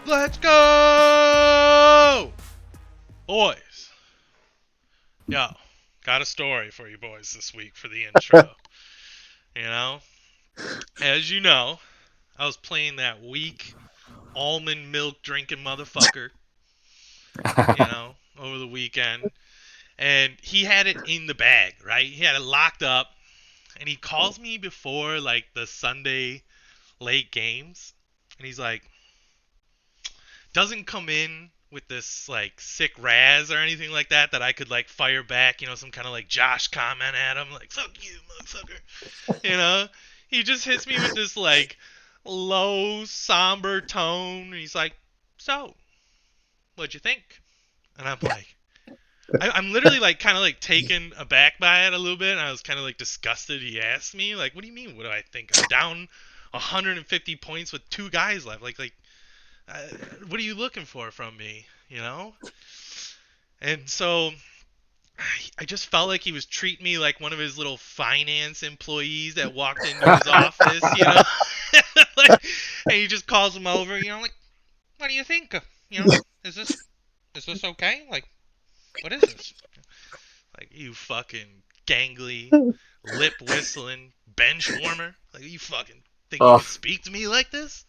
Let's go! Boys. Yo, got a story for you boys this week for the intro. You know? As you know, I was playing that weak almond milk drinking motherfucker, over the weekend. And he had it in the bag, right? He had it locked up. And he calls me before, like, the Sunday late games. And he's like, doesn't come in with this like sick razz or anything like that I could like fire back, some kind of like Josh comment at him, like fuck you, motherfucker. He just hits me with this like low, somber tone. And he's like, so, what'd you think? And I'm like, I'm literally like kind of like taken aback by it a little bit. And I was kind of like disgusted. He asked me like, what do you mean? What do I think? I'm down 150 points with 2 guys left. Like. What are you looking for from me, And so I just felt like he was treating me like one of his little finance employees that walked into his office, and he just calls him over, like, what do you think? Is this okay? Like, what is this? Like, you fucking gangly, lip whistling, bench warmer. Like, you fucking think you can speak to me like this?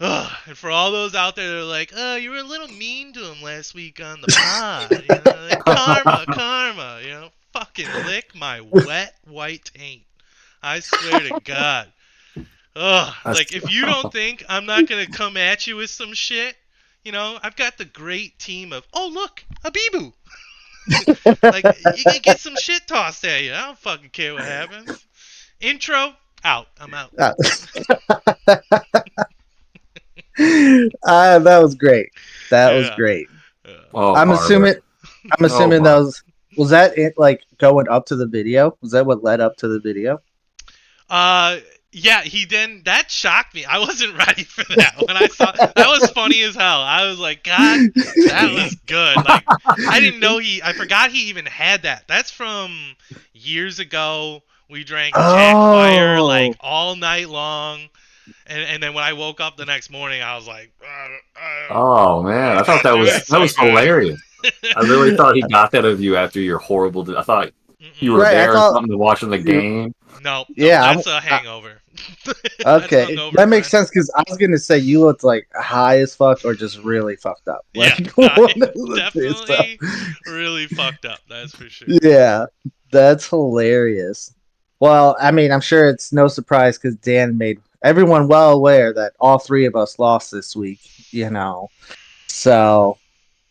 And for all those out there that are like, oh, you were a little mean to him last week on the pod. Like, karma. Fucking lick my wet white taint. I swear to God. Like, if you don't think I'm not going to come at you with some shit, I've got the great team of, oh, look, a Bibu. Like, you can get some shit tossed at you. I don't fucking care what happens. Intro, out. I'm out. That was great. That was great. I'm assuming that was that it, like going up to the video? Was that what led up to the video? Yeah, he didn't. That shocked me. I wasn't ready for that. When I saw that was funny as hell. I was like, God, that was good. Like, I didn't know I forgot he even had that. That's from years ago. We drank Jack Fire like all night long. And then when I woke up the next morning, I was like, "Oh man, I thought that was hilarious." I really thought he got that of you after your horrible. I thought you were there or something to watching the game. No, that's a hangover. Okay, that makes sense because I was gonna say you looked like high as fuck or just really fucked up. Like, definitely really fucked up. That's for sure. Yeah, that's hilarious. Well, I mean, I'm sure it's no surprise because Dan made everyone well aware that all 3 of us lost this week. So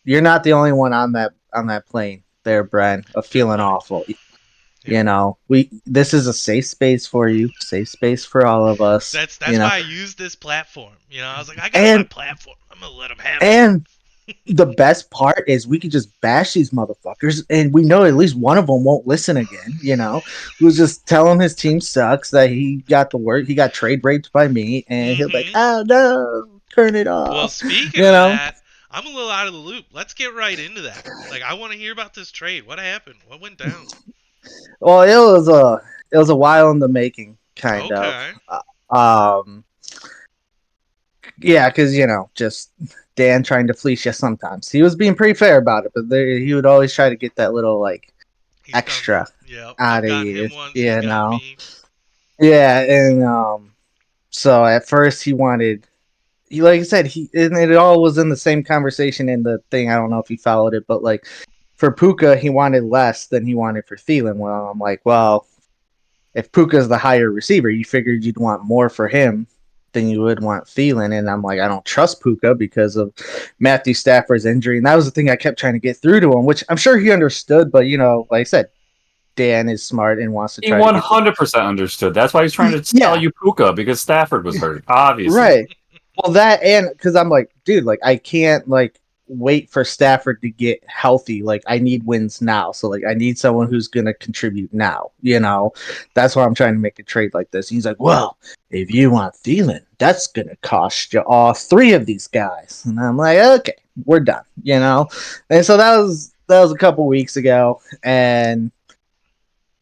you're not the only one on that plane there, Bren, of feeling awful. This is a safe space for you, safe space for all of us. That's why I use this platform. I was like, I got my platform. I'm gonna let them have it. And the best part is we could just bash these motherfuckers, and we know at least one of them won't listen again. Who's just telling his team sucks, that he got the work, he got trade raped by me, and he'll be like, oh no, turn it off. Well, speaking of that, I'm a little out of the loop. Let's get right into that. Like, I want to hear about this trade. What happened? What went down? Well, it was a while in the making, kind of. Yeah, because just Dan trying to fleece you sometimes. He was being pretty fair about it, but he would always try to get that little like extra out of you. Yeah, and so at first he wanted, like I said, and it all was in the same conversation in the thing. I don't know if he followed it, but like for Puka, he wanted less than he wanted for Thielen. Well, I'm like, well, if Puka's the higher receiver, you figured you'd want more for him than you would want Thielen. And I'm like, I don't trust Puka because of Matthew Stafford's injury. And that was the thing I kept trying to get through to him, which I'm sure he understood. But, like I said, Dan is smart and wants to try. He 100% understood. That's why he's trying to sell you Puka, because Stafford was hurt, obviously. Right. Well, that, and because I'm like, dude, like I can't like wait for Stafford to get healthy. Like, I need wins now. So like I need someone who's gonna contribute now. That's why I'm trying to make a trade like this. He's like, well, if you want Thielen, that's gonna cost you all 3 of these guys. And I'm like, okay, we're done. And so that was a couple weeks ago, and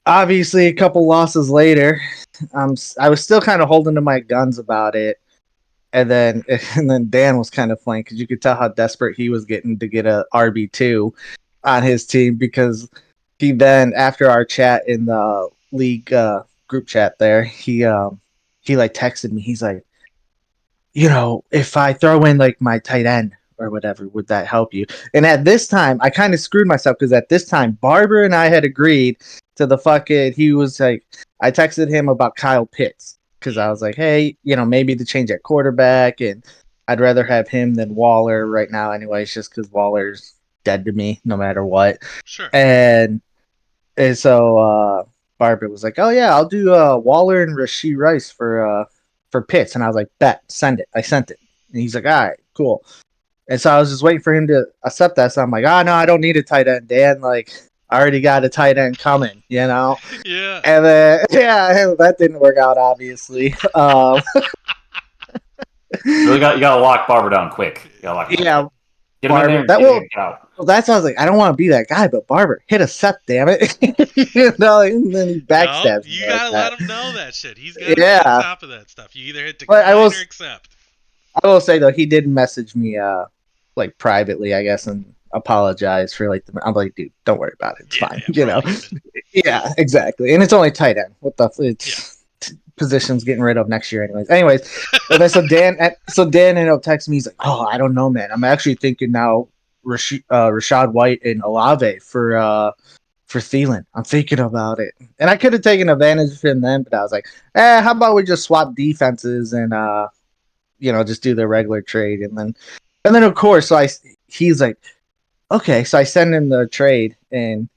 obviously a couple losses later, I was still kind of holding to my guns about it. And then Dan was kind of funny because you could tell how desperate he was getting to get a RB2 on his team, because he then, after our chat in the league group chat there, he like texted me. He's like, if I throw in like my tight end or whatever, would that help you? And at this time, I kind of screwed myself, because at this time, Barber and I had agreed to the fucking. He was like, I texted him about Kyle Pitts, because I was like, hey, maybe to change at quarterback, and I'd rather have him than Waller right now, anyways, just because Waller's dead to me no matter what. Sure. And so Barber was like, oh yeah, I'll do Waller and Rashee Rice for Pitts. And I was like, bet, send it. I sent it. And he's like, all right, cool. And so I was just waiting for him to accept that. So I'm like, no, I don't need a tight end, Dan. Like, I already got a tight end coming, Yeah. And then, that didn't work out, obviously. You gotta lock Barber down quick. Yeah. Get him Barber, in there. Well, that's why I was like, I don't want to be that guy, but Barber, hit accept, damn it. And then he backstabs me. You gotta let him know that shit. He's gotta be on top of that stuff. You either hit decline or accept. I will say though, he did message me like privately, I guess, and apologize for like I'm like, dude, don't worry about it. It's fine. Yeah, exactly. And it's only tight end. What the positions getting rid of next year anyways. And then so Dan ended up texting me. He's like, oh, I don't know, man. I'm actually thinking now Rashad White and Olave for Thielen. I'm thinking about it. And I could have taken advantage of him then, but I was like, how about we just swap defenses and just do the regular trade. And then of course, so he's like, okay. So I send him the trade, and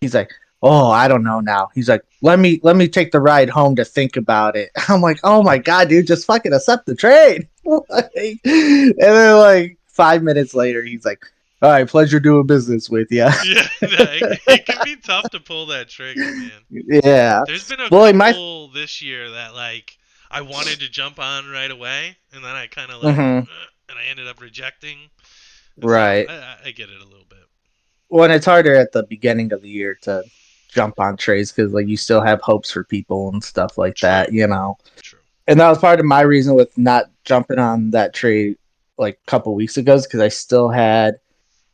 he's like, oh, I don't know now. He's like, let me take the ride home to think about it. I'm like, oh my God, dude, just fucking accept the trade. And then like 5 minutes later, he's like, all right, pleasure doing business with you. Yeah, it can be tough to pull that trigger, man. Yeah. There's been a couple this year that like I wanted to jump on right away, and then I kind of like, and I ended up rejecting. Right. So I get it a little bit. Well, and it's harder at the beginning of the year to jump on trades because like you still have hopes for people and stuff like that, True. And that was part of my reason with not jumping on that trade like a couple weeks ago, because I still had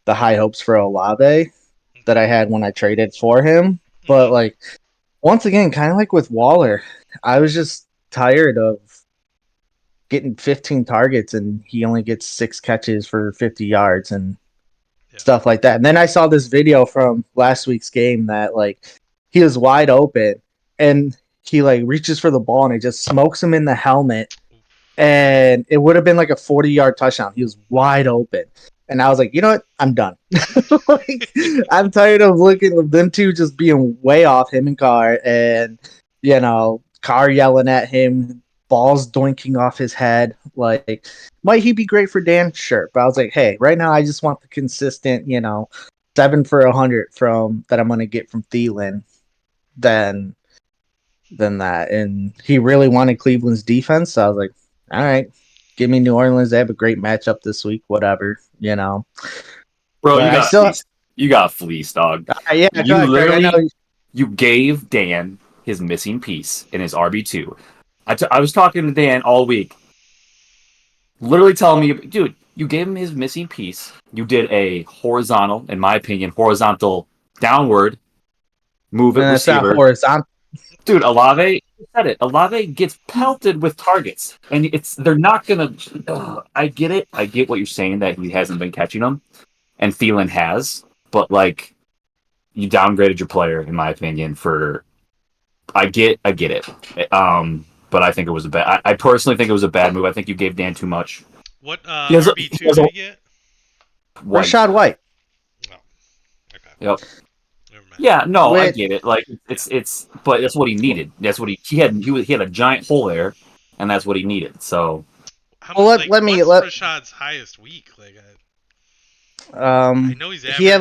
the high hopes for Olave that I had when I traded for him. But like once again, kind of like with Waller, I was just tired of getting 15 targets and he only gets 6 catches for 50 yards and stuff like that. And then I saw this video from last week's game that like he was wide open and he like reaches for the ball and it just smokes him in the helmet, and it would have been like a 40-yard touchdown. He was wide open. And I was like, you know what? I'm done. Like, I'm tired of looking at them two just being way off, him and Carr, and Carr yelling at him, balls doinking off his head. Like, might he be great for Dan? Sure. But I was like, hey, right now I just want the consistent, 7 for 100 from that I'm going to get from Thielen than that. And he really wanted Cleveland's defense. So I was like, all right, give me New Orleans. They have a great matchup this week, whatever, Bro, you got fleeced, dog. You gave Dan his missing piece in his RB2. I was talking to Dan all week, literally telling me, dude, you gave him his missing piece. You did a horizontal, in my opinion, downward move at receiver. Not horizontal. Dude, Olave said it. Olave gets pelted with targets, and they're not gonna. I get it. I get what you're saying that he hasn't been catching them, and Thielen has, but like, you downgraded your player, in my opinion. I get it. But I think it was I personally think it was a bad move. I think you gave Dan too much. What RB2 did he get? Rashad White. Oh, okay. Yep. Yeah, no, I get it. Like but that's what he needed. That's what he had a giant hole there, and that's what he needed. So, what's Rashad's highest week? Like, I know he's average. He had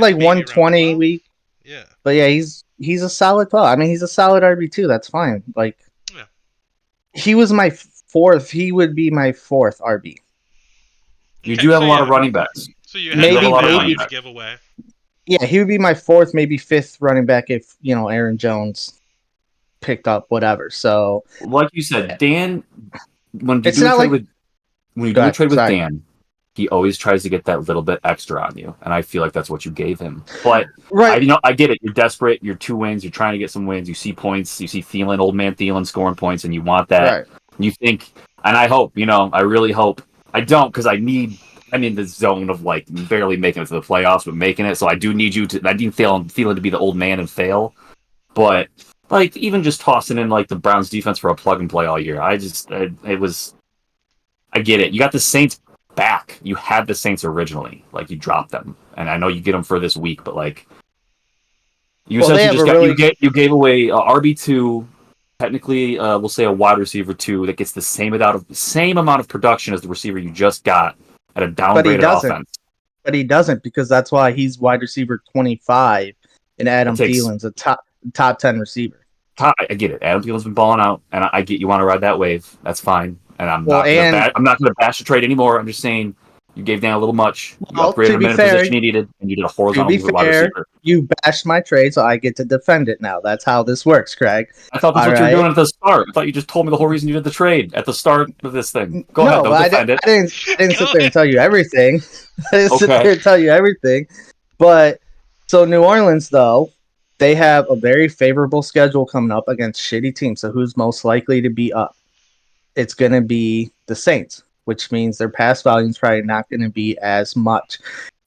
like 120 week. Yeah. But yeah, he's a solid 12. I mean, he's a solid RB2. That's fine. Like, he was my 4th. He would be my 4th RB. You do have a lot of running backs. So you have a lot of money to give away. Yeah, he would be my 4th, maybe 5th running back if, Aaron Jones picked up whatever. So, like you said, Dan when you It's do a not trade like- with when you Go do a ahead, trade with sorry. Dan, he always tries to get that little bit extra on you, and I feel like that's what you gave him. But Right. I get it. You're desperate. You're 2 wins. You're trying to get some wins. You see points. You see Thielen, old man Thielen, scoring points, and you want that. Right. You think, and I hope. I really hope. I don't because I'm in the zone of like barely making it to the playoffs, but making it. So I do need you to. I need Thielen to be the old man and fail. But like even just tossing in like the Browns defense for a plug and play all year, it was. I get it. You got the Saints back. You had the Saints originally. Like you dropped them, and I know you get them for this week, but like you Well, they essentially have just a got really- you gave away a RB2, technically we'll say a wide receiver 2 that gets the same amount of production as the receiver you just got at a But he downgraded doesn't. offense. But he doesn't, because that's why he's wide receiver 25 and Adam That takes- Thielen's a top 10 receiver. I get it. Adam Thielen's been balling out, and I get you want to ride that wave. That's fine. And I'm Well, not going to bash the trade anymore. I'm just saying you gave Dan a little much. You Well, upgraded to him be in a fair- position he needed, and you did a To horizontal be move at wide fair, receiver. you bashed my trade, so I get to defend it now. That's how this works, Craig. I thought that's All what you were right. doing at the start. I thought you just told me the whole reason you did the trade at the start of this thing. Go no, ahead, don't I defend didn't, it. I didn't sit Go there and tell you everything. I didn't sit Okay. there and tell you everything. But so New Orleans, though, they have a very favorable schedule coming up against shitty teams. So who's most likely to be up? It's going to be the Saints, which means their pass volume is probably not going to be as much.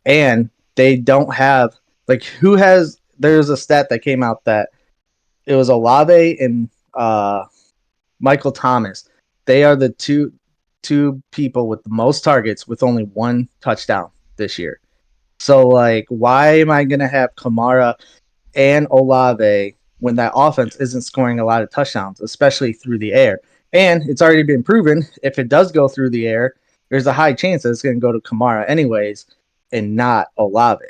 And they don't have, like, there's a stat that came out that it was Olave and Michael Thomas. They are the two people with the most targets with only one touchdown this year. So, like, why am I going to have Kamara and Olave when that offense isn't scoring a lot of touchdowns, especially through the air? And it's already been proven, if it does go through the air, there's a high chance that it's going to go to Kamara anyways and not Olave.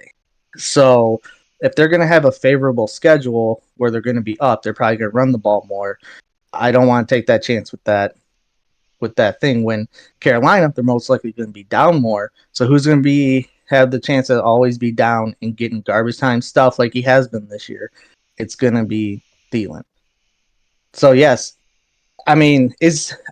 So if they're going to have a favorable schedule where they're going to be up, they're probably going to run the ball more. I don't want to take that chance with that thing. When Carolina, they're most likely going to be down more. So who's going to have the chance to always be down and getting garbage time stuff like he has been this year? It's going to be Thielen. So yes, I mean,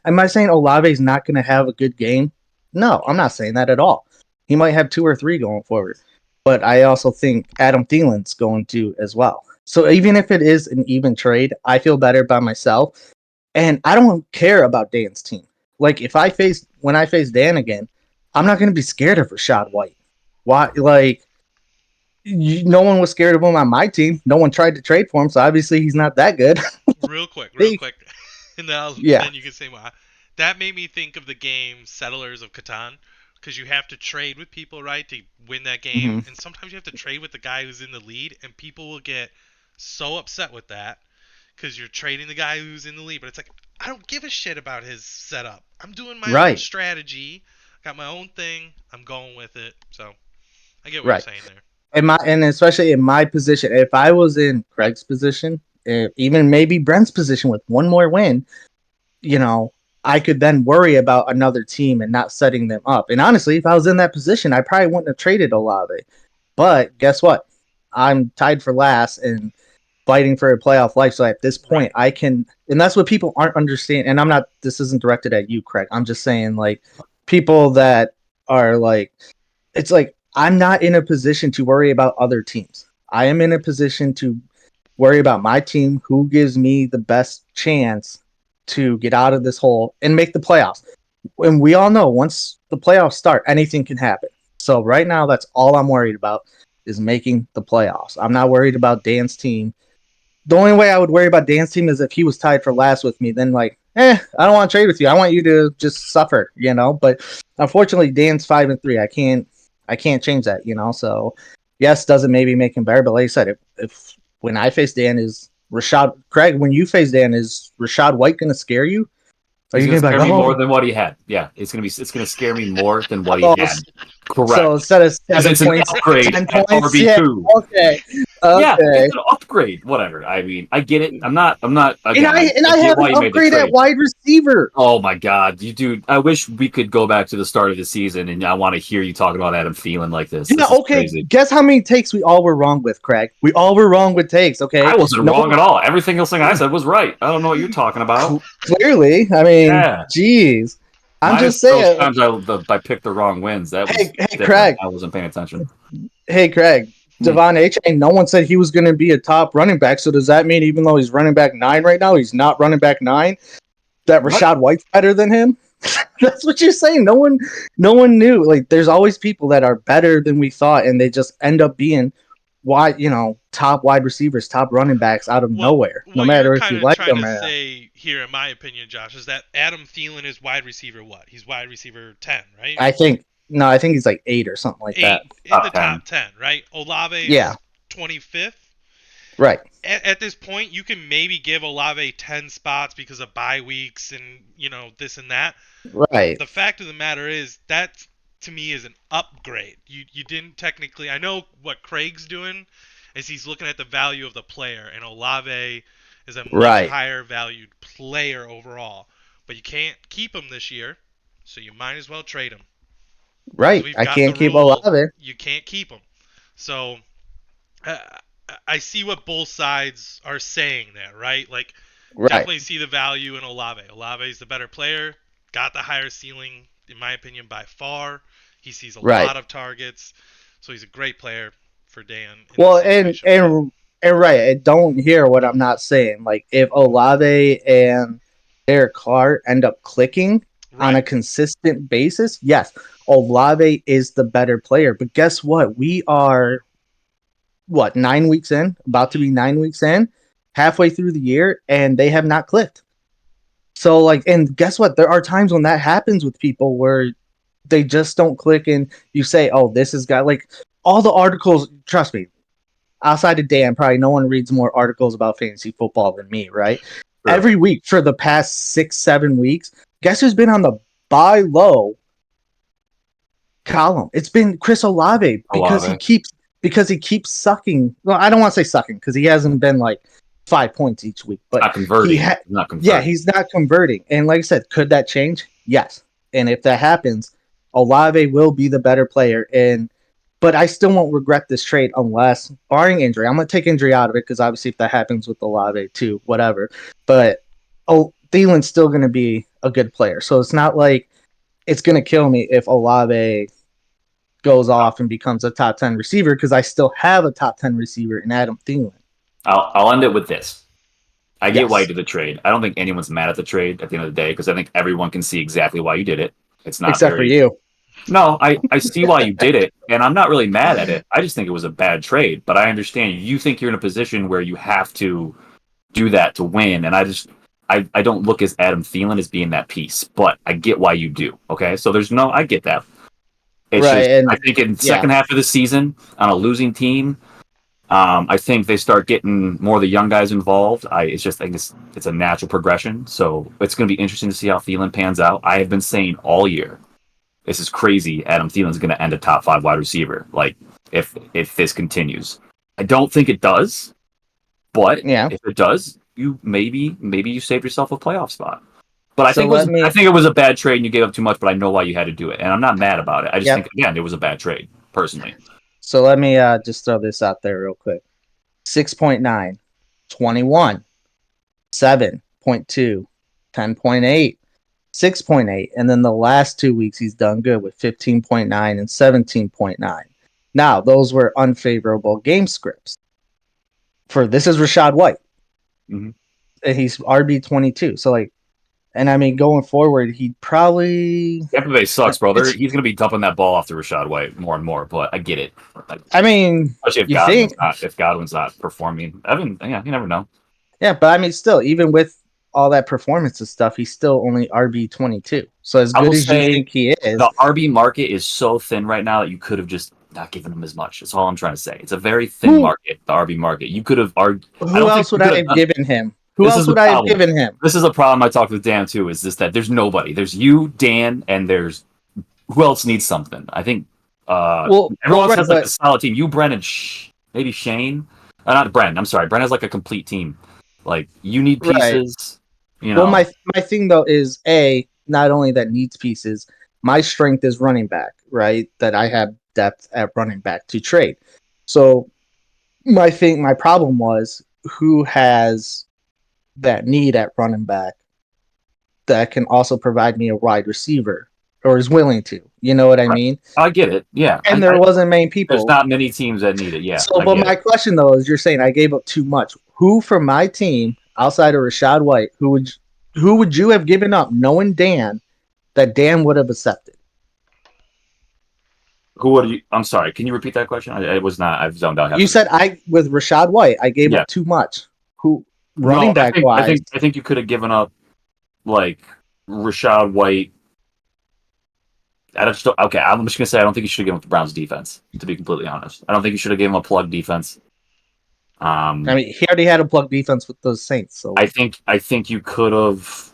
am I saying Olave's not going to have a good game? No, I'm not saying that at all. He might have 2 or 3 going forward, but I also think Adam Thielen's going to as well. So even if it is an even trade, I feel better by myself, and I don't care about Dan's team. Like when I face Dan again, I'm not going to be scared of Rashad White. Why? Like, no one was scared of him on my team. No one tried to trade for him, so obviously he's not that good. real quick, and Yeah. then you can say why. That made me think of the game Settlers of Catan, because you have to trade with people, right, to win that game, and sometimes you have to trade with the guy who's in the lead, and people will get so upset with that because you're trading the guy who's in the lead. But it's like, I don't give a shit about his setup. I'm doing my own Right. strategy, got my own thing, I'm going with it. So I get what Right. you're saying there. And especially in my position, if I was in Craig's position, even maybe Brent's position with one more win, I could then worry about another team and not setting them up. And honestly, if I was in that position, I probably wouldn't have traded Olave. But guess what? I'm tied for last and fighting for a playoff life. So at this point, I can, and that's what people aren't understanding. And this isn't directed at you, Craig. I'm just saying, like, people that are like, it's like, I'm not in a position to worry about other teams. I am in a position to worry about my team, who gives me the best chance to get out of this hole and make the playoffs. And we all know once the playoffs start, anything can happen. So right now, that's all I'm worried about is making the playoffs. I'm not worried about Dan's team. The only way I would worry about Dan's team is if he was tied for last with me. Then I don't want to trade with you. I want you to just suffer, But unfortunately, Dan's 5-3. I can't change that, So yes, doesn't maybe make him better, but like I said, if when I face Dan is Craig, when you face Dan, is Rashad White going to scare you? Are He's you going to be scare me more oh, than what he had. Yeah, it's going to scare me more than what he Oh, had. Correct. so instead of 7 Because it's an points, upgrade 10 at points? RB2. Yeah, Yeah, Okay. it's an upgrade. Whatever. I mean, I get it. I'm not. And Again, I get have why an you made the upgrade at trade. wide receiver. Oh my God, you dude! I wish we could go back to the start of the season, and I want to hear you talking about Adam Thielen like this. Yeah, This is okay. crazy. Guess how many takes we all were wrong with, Craig? We all were wrong with takes, okay? I wasn't No, wrong at all. Everything else I said was right. I don't know what you're talking about. clearly. I mean, Yeah. geez. I'm Minus just those saying. times I picked the wrong wins. That was Hey, different. Craig. I wasn't paying attention. Hey, Craig. Devon H. No one said he was going to be a top running back. So does that mean even though he's running back 9 right now, he's not running back 9? That What? Rashad White's better than him? That's what you're saying. No one knew. Like, there's always people that are better than we thought, and they just end up being top wide receivers, top running backs out of nowhere. No matter you're if kind you of like trying them to or not. say here, in my opinion, Josh, is that Adam Thielen is wide receiver what? He's wide receiver 10, right? I think he's like 8 or something like 8 that. in Top the 10. top 10, right? Olave is Yeah. 25th. Right. At this point, you can maybe give Olave 10 spots because of bye weeks and, this and that. Right. The fact of the matter is that, to me, is an upgrade. You didn't technically... I know what Craig's doing is he's looking at the value of the player, and Olave is a much higher valued player overall. But you can't keep him this year, so you might as well trade him. Right. I can't keep Olave. You can't keep him. So... I see what both sides are saying there, right? Like, definitely see the value in Olave. Olave is the better player, got the higher ceiling, in my opinion, by far. He sees a lot of targets, so he's a great player for Dan. Well, and right, and don't hear what I'm not saying. Like, if Olave and Derek Carr end up clicking on a consistent basis, yes, Olave is the better player. But guess what? We are 9 weeks in, about to be 9 weeks in, halfway through the year, and they have not clicked. So, and guess what? There are times when that happens with people where they just don't click, and you say, oh, this has got, all the articles, trust me, outside of Dan, probably no one reads more articles about fantasy football than me, right? Sure. Every week for the past 6-7 weeks, guess who's been on the buy low column? It's been Chris Olave because he keeps sucking. Well, I don't want to say sucking because he hasn't been 5 points each week, but not converting. Yeah, he's not converting. And like I said, could that change? Yes. And if that happens, Olave will be the better player. But I still won't regret this trade unless, barring injury, I'm going to take injury out of it because obviously if that happens with Olave too, whatever. But Thielen's still going to be a good player. So it's not like it's going to kill me if Olave goes off and becomes a top 10 receiver because I still have a top 10 receiver in Adam Thielen. I'll end it with this. I get why you did the trade. I don't think anyone's mad at the trade at the end of the day because I think everyone can see exactly why you did it. It's not except for you. No, I see why you did it, and I'm not really mad at it. I just think it was a bad trade, but I understand you think you're in a position where you have to do that to win, and I don't look as Adam Thielen as being that piece, but I get why you do. Okay, so I get that. It's I think in second half of the season on a losing team, I think they start getting more of the young guys involved. I think it's a natural progression, so it's going to be interesting to see how Thielen pans out. I have been saying all year, this is crazy. Adam Thielen's going to end a top 5 wide receiver. If this continues, I don't think it does, but if it does, you maybe you saved yourself a playoff spot. But I think it was a bad trade and you gave up too much. But I know why you had to do it, and I'm not mad about it. I just think again it was a bad trade personally. So let me just throw this out there real quick. 6.9, 21, 7.2, 10.8. 6.8, and then the last 2 weeks he's done good with 15.9 and 17.9. Now, those were unfavorable game scripts. This is Rashad White. Mm-hmm. And he's RB22. So, and I mean, going forward, he'd probably... Tampa Bay sucks, brother. He's going to be dumping that ball off to Rashad White more and more, but I get it. I mean, especially if Godwin's not performing. You never know. Yeah, but I mean, still, even with all that performance and stuff, he's still only RB22. So as good as you think he is, the RB market is so thin right now that you could have just not given him as much. That's all I'm trying to say. It's a very thin market, the RB market. You could have argued. Who else would I have given him? Who else would I have given him? This is a problem I talked with Dan too. Is that there's nobody. There's you, Dan, and there's who else needs something. I think everyone else has a solid team. You, Brent, and maybe Shane. Not Brent. I'm sorry. Brent has like a complete team. Like you need Right. pieces. You know. Well, my thing though is not only that needs pieces. My strength is running back, right? That I have depth at running back to trade. So my problem was who has that need at running back that can also provide me a wide receiver or is willing to. You know what I mean? I get it. Yeah. And there wasn't many people. There's not many teams that need it. Yeah. So, but my question though is, you're saying I gave up too much. Who from my team outside of Rashad White, who would you have given up, knowing Dan, that Dan would have accepted? Who would you? I'm sorry. Can you repeat that question? It was not. I've zoned out. You said with Rashad White, I gave up too much. Who running back wise? I think you could have given up like Rashad White. I'm just gonna say I don't think you should have given up the Browns defense. To be completely honest, I don't think you should have given him a plug defense. I mean, he already had a plug defense with those Saints. So I think you could have.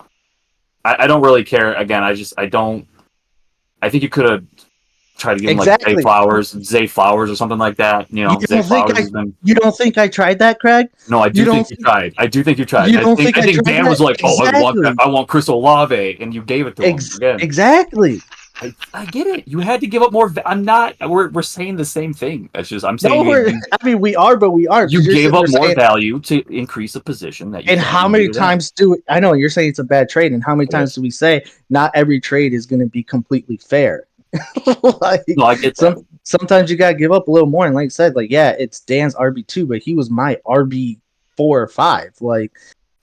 I don't really care. Again, I don't. I think you could have tried to give him like Zay Flowers or something like that. You know, you don't think I tried that, Craig? No, I do think you tried. I do think you tried. I think Dan was like, I want Chris Olave, and you gave it to him again. Exactly. I get it. You had to give up more. I'm not. We're saying the same thing. It's just I'm saying. We are, but we aren't. You gave up more value to increase a position that. And how many times I know you're saying it's a bad trade, and how many times do we say not every trade is going to be completely fair? I get sometimes you gotta give up a little more, and like I said, it's Dan's RB2, but he was my RB4 or 5. Like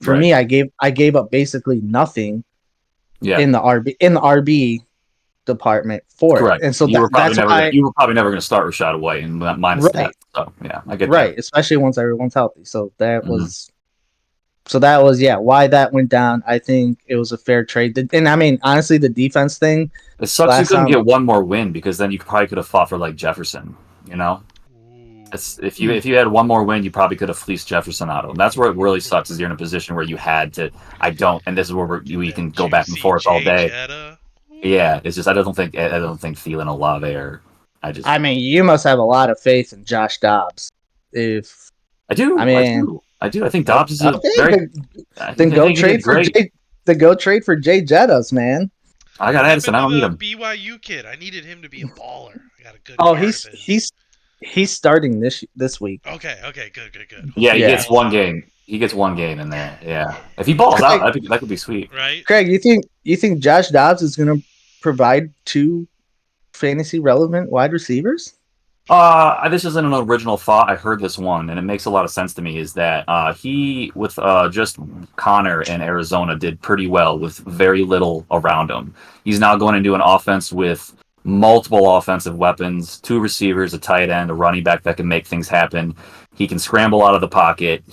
for me, I gave up basically nothing. In the RB department for Correct. It. And so you were probably never going to start Rashad White and minus that. So yeah, I get that. Especially once everyone's healthy. So that was why that went down. I think it was a fair trade. And I mean, honestly, the defense thing. It sucks you couldn't get one more win, because then you probably could have fought for like Jefferson. You know, if you had one more win, you probably could have fleeced Jefferson out of him. That's where it really sucks, is you're in a position where you had to. And this is where we can go back and forth all day. Yeah, it's just I don't think Thielen, Olave, or I mean, you must have a lot of faith in Josh Dobbs. If I do, I think Dobbs is a very. Then go trade for Jay Jettas, man. I got Addison. I don't need him. BYU kid. I needed him to be a baller. I got a good. Oh, he's starting this week. Okay, good. Yeah, he gets one game. He gets one game in there. Yeah, if he balls out, that could be sweet. Right, Craig? You think Josh Dobbs is going to provide 2 fantasy relevant wide receivers? This isn't an original thought. I heard this one, and it makes a lot of sense to me. Is that he with just Connor in Arizona did pretty well with very little around him. He's now going into an offense with multiple offensive weapons, 2 receivers, a tight end, a running back that can make things happen. He can scramble out of the pocket.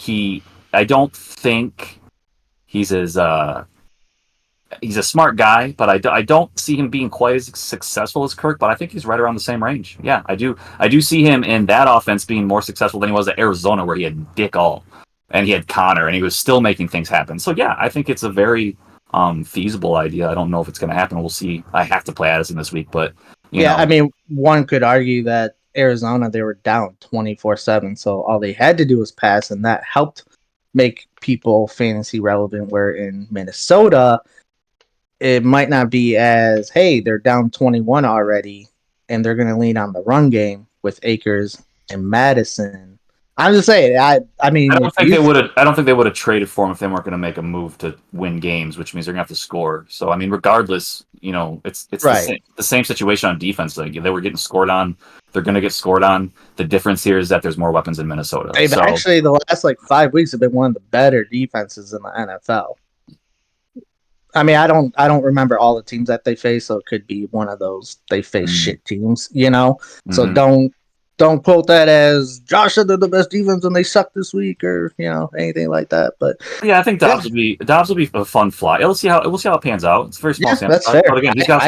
I don't think he's a smart guy, but I don't see him being quite as successful as Kirk, but I think he's right around the same range. Yeah, I do see him in that offense being more successful than he was at Arizona, where he had Dick All and he had Connor and he was still making things happen. So yeah, I think it's a very feasible idea. I don't know if it's going to happen. We'll see. I have to play Addison this week, but you know. I mean, one could argue that Arizona, they were down 24/7, so all they had to do was pass, and that helped make people fantasy relevant. Where in Minnesota, it might not be as, hey, they're down 21 already, and they're going to lean on the run game with Akers and Madison. I'm just saying. I mean, I don't think they would have traded for him if they weren't going to make a move to win games, which means they're going to have to score. So I mean, regardless, it's the same situation on defense. Like they were getting scored on, they're going to get scored on. The difference here is that there's more weapons in Minnesota. Actually, the last 5 weeks have been one of the better defenses in the NFL. I mean, I don't remember all the teams that they face, so it could be one of those they face shit teams, So don't quote that as Josh said they're the best defense and they suck this week, or anything like that. But yeah, I think Dobbs will be a fun fly. We'll see how it pans out. It's a very small sample. That's fair. But again, he's got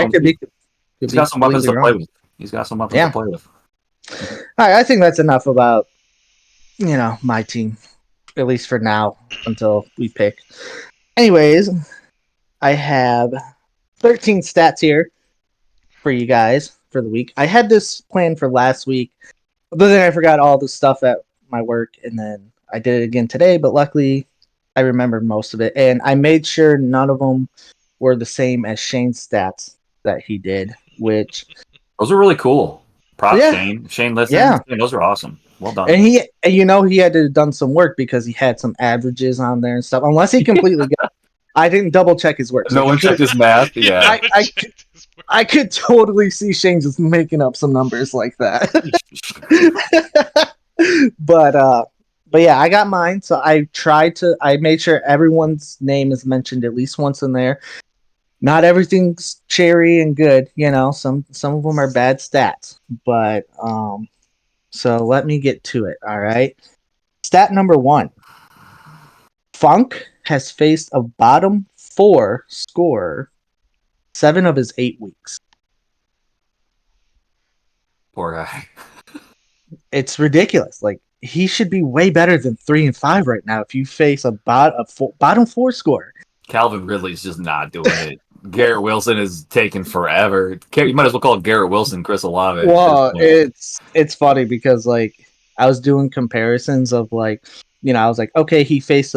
some weapons to play with. He's got some weapons to play with. All right, I think that's enough about my team, at least for now, until we pick. Anyways, I have 13 stats here for you guys for the week. I had this planned for last week, but then I forgot all the stuff at my work, and then I did it again today. But luckily, I remembered most of it, and I made sure none of them were the same as Shane's stats that he did. Which Those are really cool. Props, Yeah. Shane. Shane, listen. Yeah. Those are awesome. Well done. and he had to have done some work because he had some averages on there and stuff. Unless he completely got, I didn't double check his work. No one checked his math. Yeah. I could totally see Shane just making up some numbers like that. But yeah, I got mine. So I made sure everyone's name is mentioned at least once in there. Not everything's cherry and good, some of them are bad stats, but so let me get to it. All right. Stat number 1. Funk has faced a bottom 4 scorer 7 of his 8 weeks. Poor guy. It's ridiculous. Like, he should be way better than 3 and 5 right now if you face a bottom 4 scorer. Calvin Ridley's just not doing it. Garrett Wilson is taking forever. You might as well call Garrett Wilson Chris Olave. Well, it's funny because like I was doing comparisons of like, I was like, okay, he faced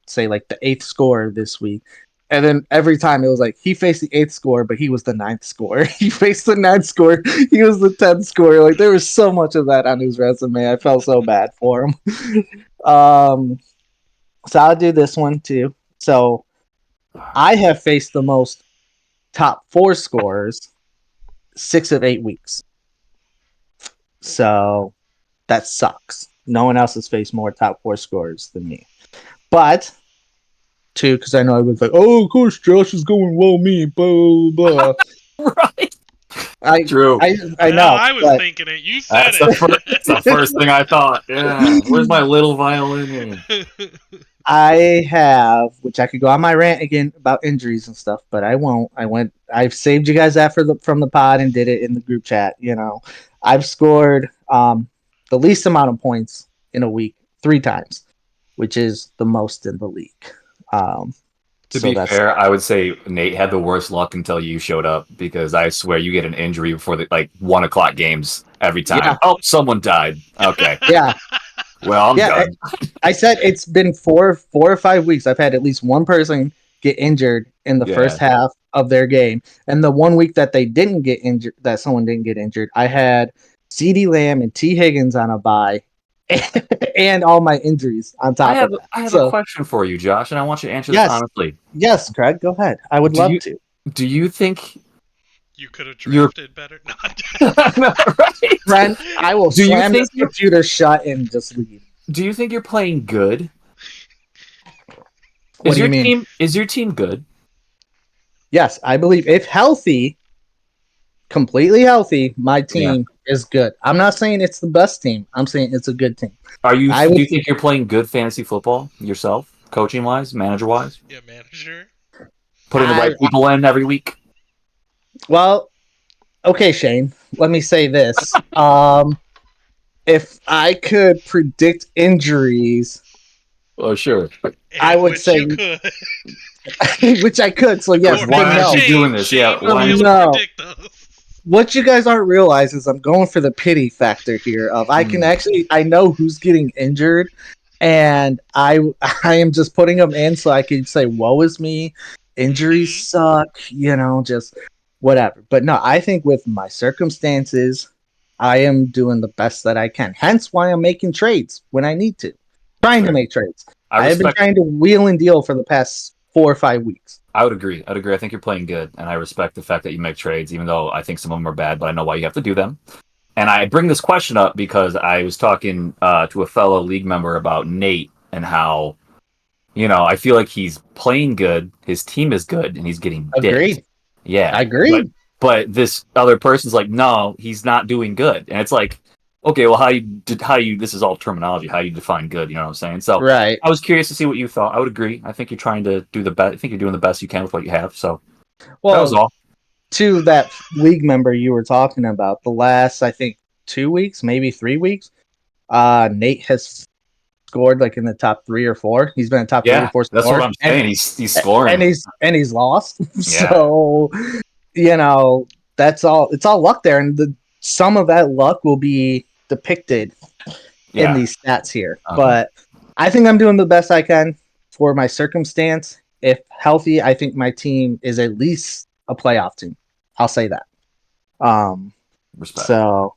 say like the 8th scorer this week. And then every time it was like he faced the 8th scorer, but he was the 9th scorer. He faced the 9th scorer, he was the 10th scorer. Like there was so much of that on his resume. I felt so bad for him. So I'll do this one too. So I have faced the most top 4 scorers 6 of 8 weeks. So that sucks. No one else has faced more top 4 scorers than me. But 2, because I know I was like, oh, of course, Josh is going well, me, blah, blah, blah. Right. True. I know. I was thinking it. You said That's the first thing I thought. Yeah. Where's my little violin here? I have, which I could go on my rant again about injuries and stuff, but I won't. I've saved you guys from the pod and did it in the group chat. I've scored the least amount of points in a week 3 times, which is the most in the league. To be fair, I would say Nate had the worst luck until you showed up, because I swear you get an injury before the 1:00 games every time. Yeah. Oh, someone died. Okay. Yeah. Well, I'm done. I said it's been 4 or 5 weeks. I've had at least one person get injured in the first half of their game. And the 1 week that they didn't get injured, that someone didn't get injured, I had CeeDee Lamb and T. Higgins on a bye and all my injuries on top of that. I have a question for you, Josh, and I want you to answer this honestly. Yes, Craig, go ahead. I would love to. Do you think you could have drafted better? Right. Friend, I will slam this computer shut and just leave. Do you think you're playing good? What do you mean? Is your team good? Yes, I believe if healthy, completely healthy, my team is good. I'm not saying it's the best team. I'm saying it's a good team. Do you think you're playing good fantasy football yourself, coaching wise, manager wise? Yeah, manager. Putting the right people in every week. Well, okay, Shane. Let me say this: if I could predict injuries, oh sure, I would say which I could. So yes, why are you doing this? Yeah, no. What you guys aren't realizing is I'm going for the pity factor here. Of I know who's getting injured, and I am just putting them in so I can say, "Woe is me." Injuries suck, just whatever. But no, I think with my circumstances, I am doing the best that I can. Hence why I'm making trades when I need to. Trying to make trades. I have been trying to wheel and deal for the past 4 or 5 weeks. I would agree. I think you're playing good, and I respect the fact that you make trades, even though I think some of them are bad, but I know why you have to do them. And I bring this question up because I was talking to a fellow league member about Nate and how, I feel like he's playing good, his team is good, and he's getting Agreed. Dipped. Yeah. I agree. But this other person's like, no, he's not doing good. And it's like, okay, well, how you this is all terminology, how you define good, you know what I'm saying? So right. I was curious to see what you thought. I would agree. I think you're trying to do the best. I think you're doing the best you can with what you have. So that was all. To that league member you were talking about, the last, I think, 2 weeks, maybe 3 weeks, Nate has scored like in the top 3 or 4. He's been a top 3 or 4 scorer. That's what I'm saying. He's scoring. And he's lost. Yeah. So, that's all. It's all luck there. And some of that luck will be depicted in these stats here. Okay. But I think I'm doing the best I can for my circumstance. If healthy, I think my team is at least a playoff team. I'll say that. Respect. So, all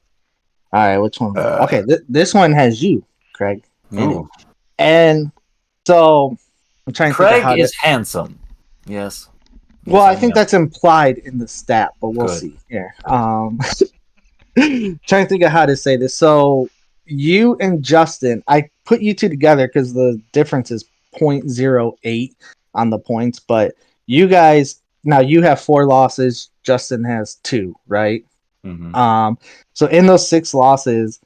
right, which one? Okay, this one has you, Craig. Ooh. And so I'm trying to think of how Craig is handsome. Yes. Well, I think that's implied in the stat, but we'll see here. Trying to think of how to say this. So you and Justin, I put you two together because the difference is 0.08 on the points, but you guys now you have 4 losses, Justin has 2, right? Mm-hmm. So in those 6 losses,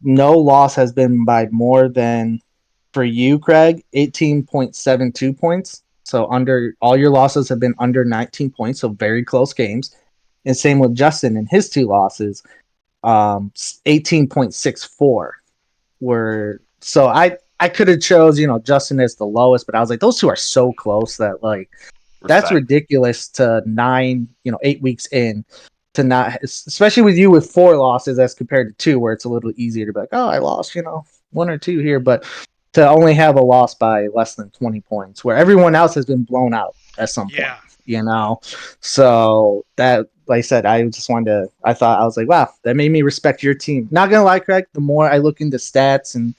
no loss has been by more than, for you, Craig, 18.72 points. So under all your losses have been under 19 points, so very close games. And same with Justin and his 2 losses, 18.64 were. So I could have chose, Justin as the lowest, but I was like, those 2 are so close that like that's ridiculous to 8 weeks in to not, especially with you with 4 losses as compared to 2, where it's a little easier to be like, oh, I lost, 1 or 2 here, but to only have a loss by less than 20 points, where everyone else has been blown out at some point, So that, like I said, I was like, wow, that made me respect your team. Not gonna lie, Craig, the more I look into stats and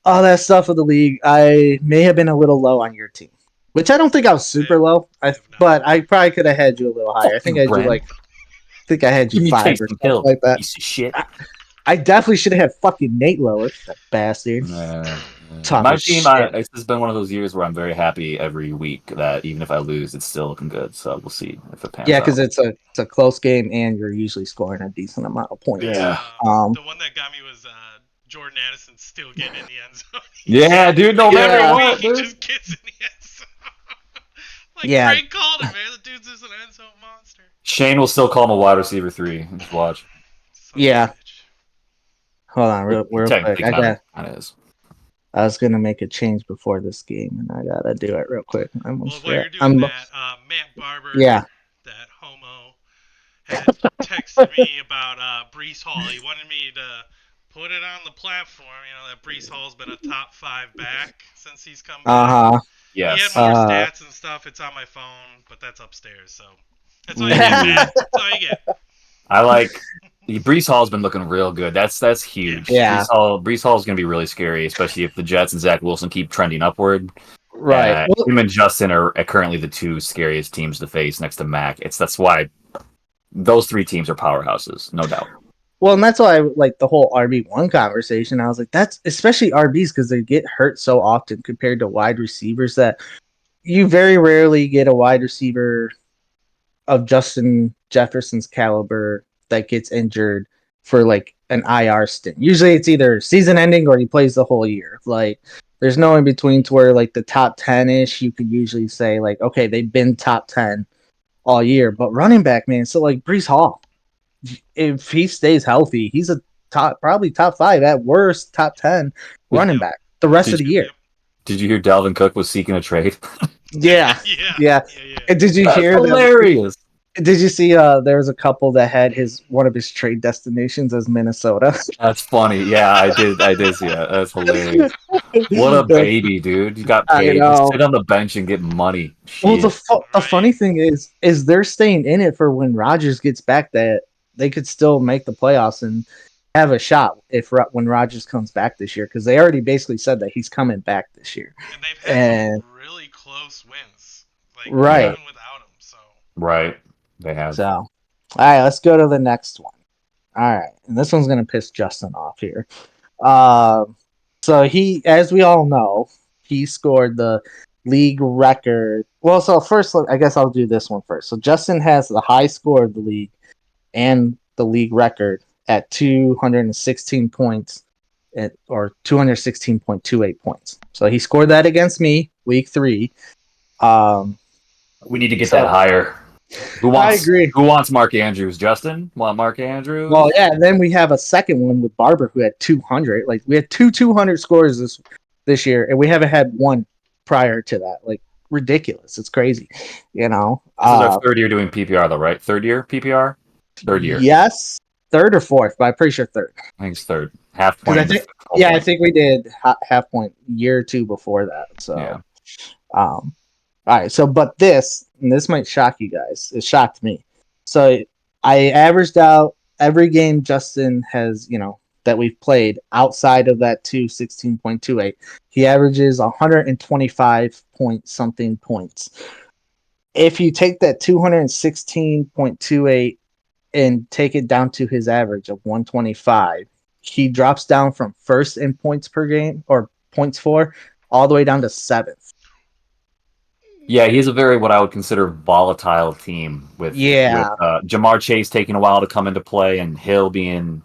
all that stuff of the league, I may have been a little low on your team, which I don't think I was super low. But I probably could have had you a little higher. I think I had you 5 or something like that. Piece of shit. I definitely should have had fucking Nate lower, that bastard. My team, it's just been one of those years where I'm very happy every week that even if I lose, it's still looking good. So we'll see if it pans out. Yeah, because it's a close game and you're usually scoring a decent amount of points. Yeah. The one that got me was Jordan Addison still getting in the end zone. Yeah, dude. No matter what, he just gets in the end zone. Craig called it, man. The dude's just an end zone monster. Shane will still call him a wide receiver 3. Just watch. Hold on, real quick. I was gonna make a change before this game, and I gotta do it real quick. While you're doing that, Matt Barber, that homo, had texted me about Breece Hall. He wanted me to put it on the platform. That Breece Hall's been a top 5 back since he's come back. Yes. He had more stats and stuff. It's on my phone, but that's upstairs. So that's all you get, Matt. That's all you get. I like. Breece Hall's been looking real good. That's huge. Yeah. Breece Hall is going to be really scary, especially if the Jets and Zach Wilson keep trending upward. Right. Him and Justin are currently the 2 scariest teams to face next to Mac. That's why those 3 teams are powerhouses, no doubt. Well, and that's why I like the whole RB1 conversation. I was like, that's especially RBs because they get hurt so often compared to wide receivers that you very rarely get a wide receiver of Justin Jefferson's caliber that gets injured for like an IR stint. Usually it's either season ending or he plays the whole year. Like there's no in between to where like the top 10-ish, you could usually say like, okay, they've been top 10 all year, but running back, man. So like Breece Hall, if he stays healthy, he's a probably top 5 at worst, top 10 running back the rest of the year. Did you hear Dalvin Cook was seeking a trade? Yeah. And did you hear hilarious. Did you see there was a couple that had one of his trade destinations as Minnesota? That's funny. Yeah, I did see that. That's hilarious. What a baby, dude. You got paid. Just sit on the bench and get money. Well, the funny thing is they're staying in it for when Rodgers gets back, that they could still make the playoffs and have a shot when Rodgers comes back this year, because they already basically said that he's coming back this year. And they've had some really close wins. Even without him. So. Right. They have. So, all right, let's go to the next one. All right, and this one's gonna piss Justin off here. So he, as we all know, he scored the league record. Well, so first, I guess I'll do this one first. So Justin has the high score of the league and the league record at 216 points, or 216.28 points. So he scored that against me week 3. We need to get that higher. I agree. Who wants Mark Andrews? Justin? Want Mark Andrews? Well, yeah, and then we have a second one with Barber who had 200. Like, we had 200 scores this year, and we haven't had one prior to that. Like, ridiculous. It's crazy, This is our 3rd year doing PPR, though, right? 3rd year PPR? 3rd year. Yes. third or fourth, but I'm pretty sure third. I think it's third. Half Because point. I think we did half point year or two before that. So, Yeah. all right. So, but this might shock you guys. It shocked me. So I averaged out every game Justin has, that we've played outside of that 216.28. He averages 125 point something points. If you take that 216.28 and take it down to his average of 125, he drops down from first in points per game or points for all the way down to seventh. Yeah, he's a very what I would consider volatile team with Jamar Chase taking a while to come into play and Hill being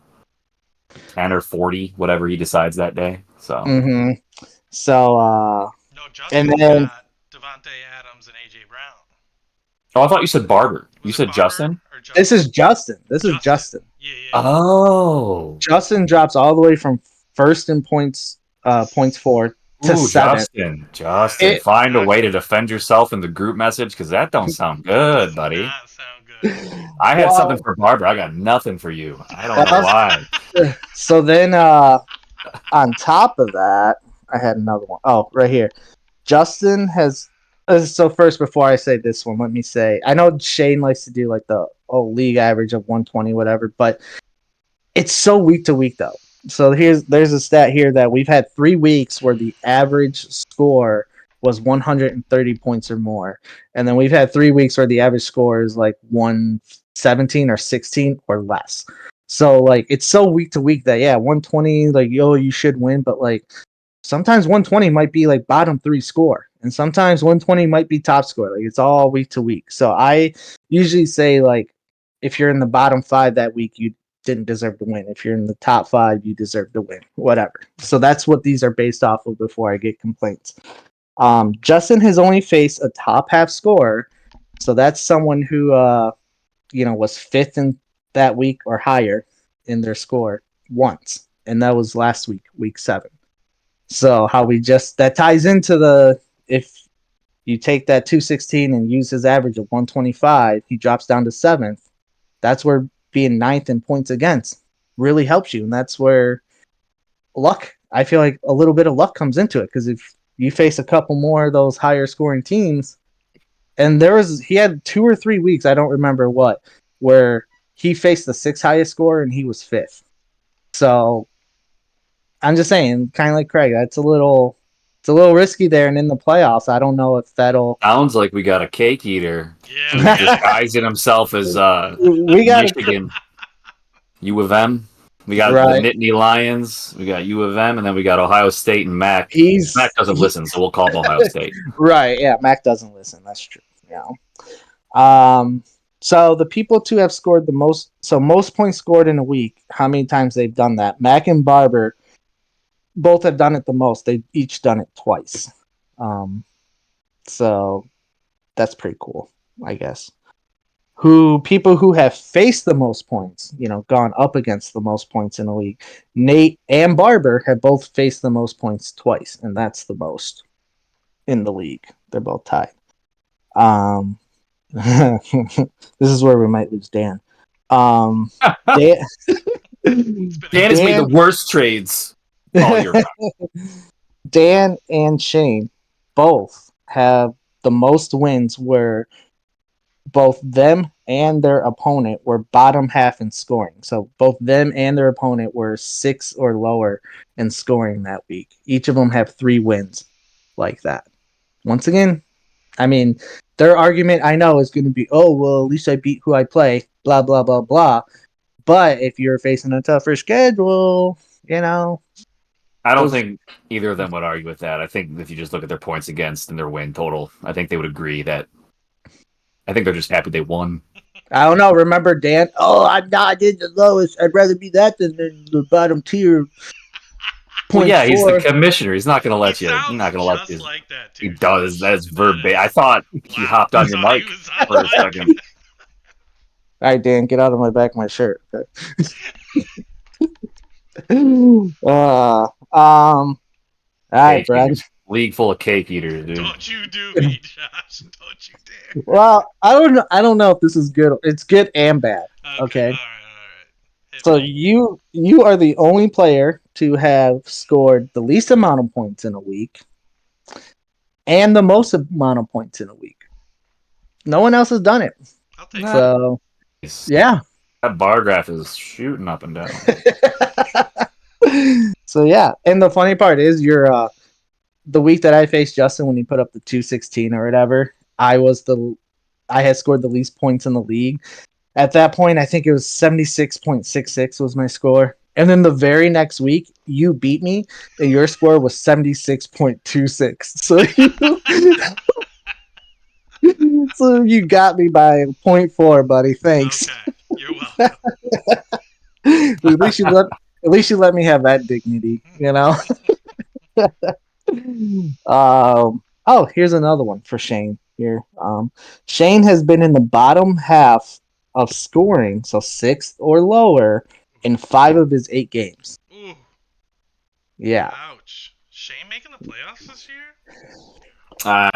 10 or 40, whatever he decides that day. So, no, Justin and then got Devontae Adams and AJ Brown. Oh, I thought you said Barber. You said Justin? This is Justin. Justin. Yeah. Oh. Justin drops all the way from first in points for to seventh. Justin, find a way to defend yourself in the group message because that don't sound good, buddy. Does not sound good. I had something for Barber. I got nothing for you. I don't know why. So then, on top of that, I had another one. Oh, right here. Justin has. So first, before I say this one, let me say I know Shane likes to do like the league average of 120, whatever, but it's so week to week though. So there's a stat here that we've had 3 weeks where the average score was 130 points or more, and then we've had 3 weeks where the average score is like 117 or 16 or less. So like it's so week to week that 120 like you should win, but like sometimes 120 might be like bottom 3 score, and sometimes 120 might be top score. Like it's all week to week. So I usually say like if you're in the bottom 5 that week, you didn't deserve to win. If you're in the top 5, you deserve to win. Whatever. So that's what these are based off of before I get complaints. Justin has only faced a top half scorer, so that's someone who was 5th in that week or higher in their score once, and that was last week 7. So that ties into if you take that 216 and use his average of 125, he drops down to 7th. That's where being 9th in points against really helps you, and that's where luck. I feel like a little bit of luck comes into it because if you face a couple more of those higher scoring teams, and he had 2 or 3 weeks, I don't remember what, where he faced the 6th highest score and he was 5th. So I'm just saying, kind of like Craig, it's a little risky there, and in the playoffs, I don't know if that'll. Sounds like we got a cake eater. Yeah, disguising himself as we got Michigan, U of M. We got the Nittany Lions. We got U of M, and then we got Ohio State and Mac. Mac doesn't listen, so we'll call him Ohio State. Right? Yeah, Mac doesn't listen. That's true. Yeah. So the people to have scored the most, most points scored in a week. How many times they've done that? Mac and Barber both have done it the most. They've each done it twice. So that's pretty cool, I guess. People who have faced the most points, gone up against the most points in a league. Nate and Barber have both faced the most points twice, and that's the most in the league. They're both tied. This is where we might lose Dan. Dan has made the worst trades all year round. Dan and Shane both have the most wins where both them and their opponent were bottom half in scoring. So both them and their opponent were 6 or lower in scoring that week. Each of them have 3 wins like that. Once again, I mean, their argument I know is going to be, oh, well, at least I beat who I play, blah, blah, blah, blah. But if you're facing a tougher schedule, I don't think either of them would argue with that. I think if you just look at their points against and their win total, I think they would agree that I think they're just happy they won. I don't know. Remember, Dan? Oh, I did the lowest. I'd rather be that than the bottom tier. Well, yeah, he's the commissioner. He's not going to let you. He's not going to let you. Like that, too. He does. That's verbatim. I thought he hopped on your mic for a second. All right, Dan, get out of my back of my shirt. Okay. All right, Brad. League full of cake eaters, dude. Don't you do me, Josh. Don't you dare. Well, I don't know if this is good. It's good and bad. Okay. All right. So you are the only player to have scored the least amount of points in a week and the most amount of points in a week. No one else has done it. I'll take it. So Nice. yeah. That bar graph is shooting up and down. So yeah, and the funny part is you're the week that I faced Justin when he put up the 216 or whatever, I had scored the least points in the league. At that point, I think it was 76.66 was my score. And then the very next week, you beat me, and your score was 76.26. So you got me by 0.4, buddy. Thanks. Okay, you're welcome. At least you let me have that dignity, you know. Oh, here's another one for Shane here. Shane has been in the bottom half of scoring, so 6th or lower, in 5 of his 8 games. Ooh, Yeah. ouch. Shane making the playoffs this year?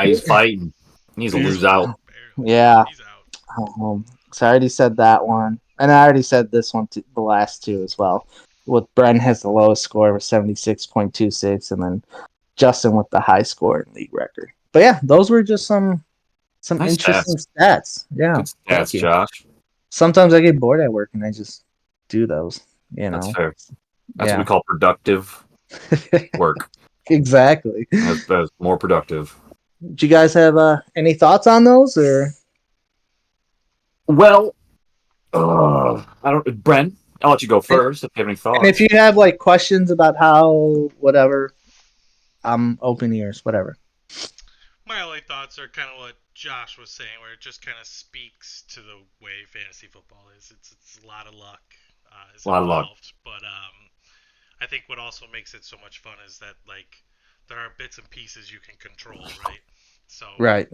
He's fighting. He needs to lose out. Barely. Yeah. He's out. So I already said that one, and I already said this one, the last two as well. With Bren has the lowest score with 76.26, and then Justin with the high score in league record. But yeah, those were just some Nice interesting stats. Yeah, Good thank stats, you. Josh. Sometimes I get bored at work and I just do those. You know, That's fair. That's what we call productive work. Exactly. That's more productive. Do you guys have any thoughts on those, or? Well, I don't. Bren, I'll let you go first if you have any thoughts. And if you have like questions about how whatever, I'm open ears. Whatever. My only thoughts are kind of what Josh was saying, where it just kind of speaks to the way fantasy football is. It's a lot of luck. Is A lot of luck. involved, but I think what also makes it so much fun is that like there are bits and pieces you can control, right? So Right.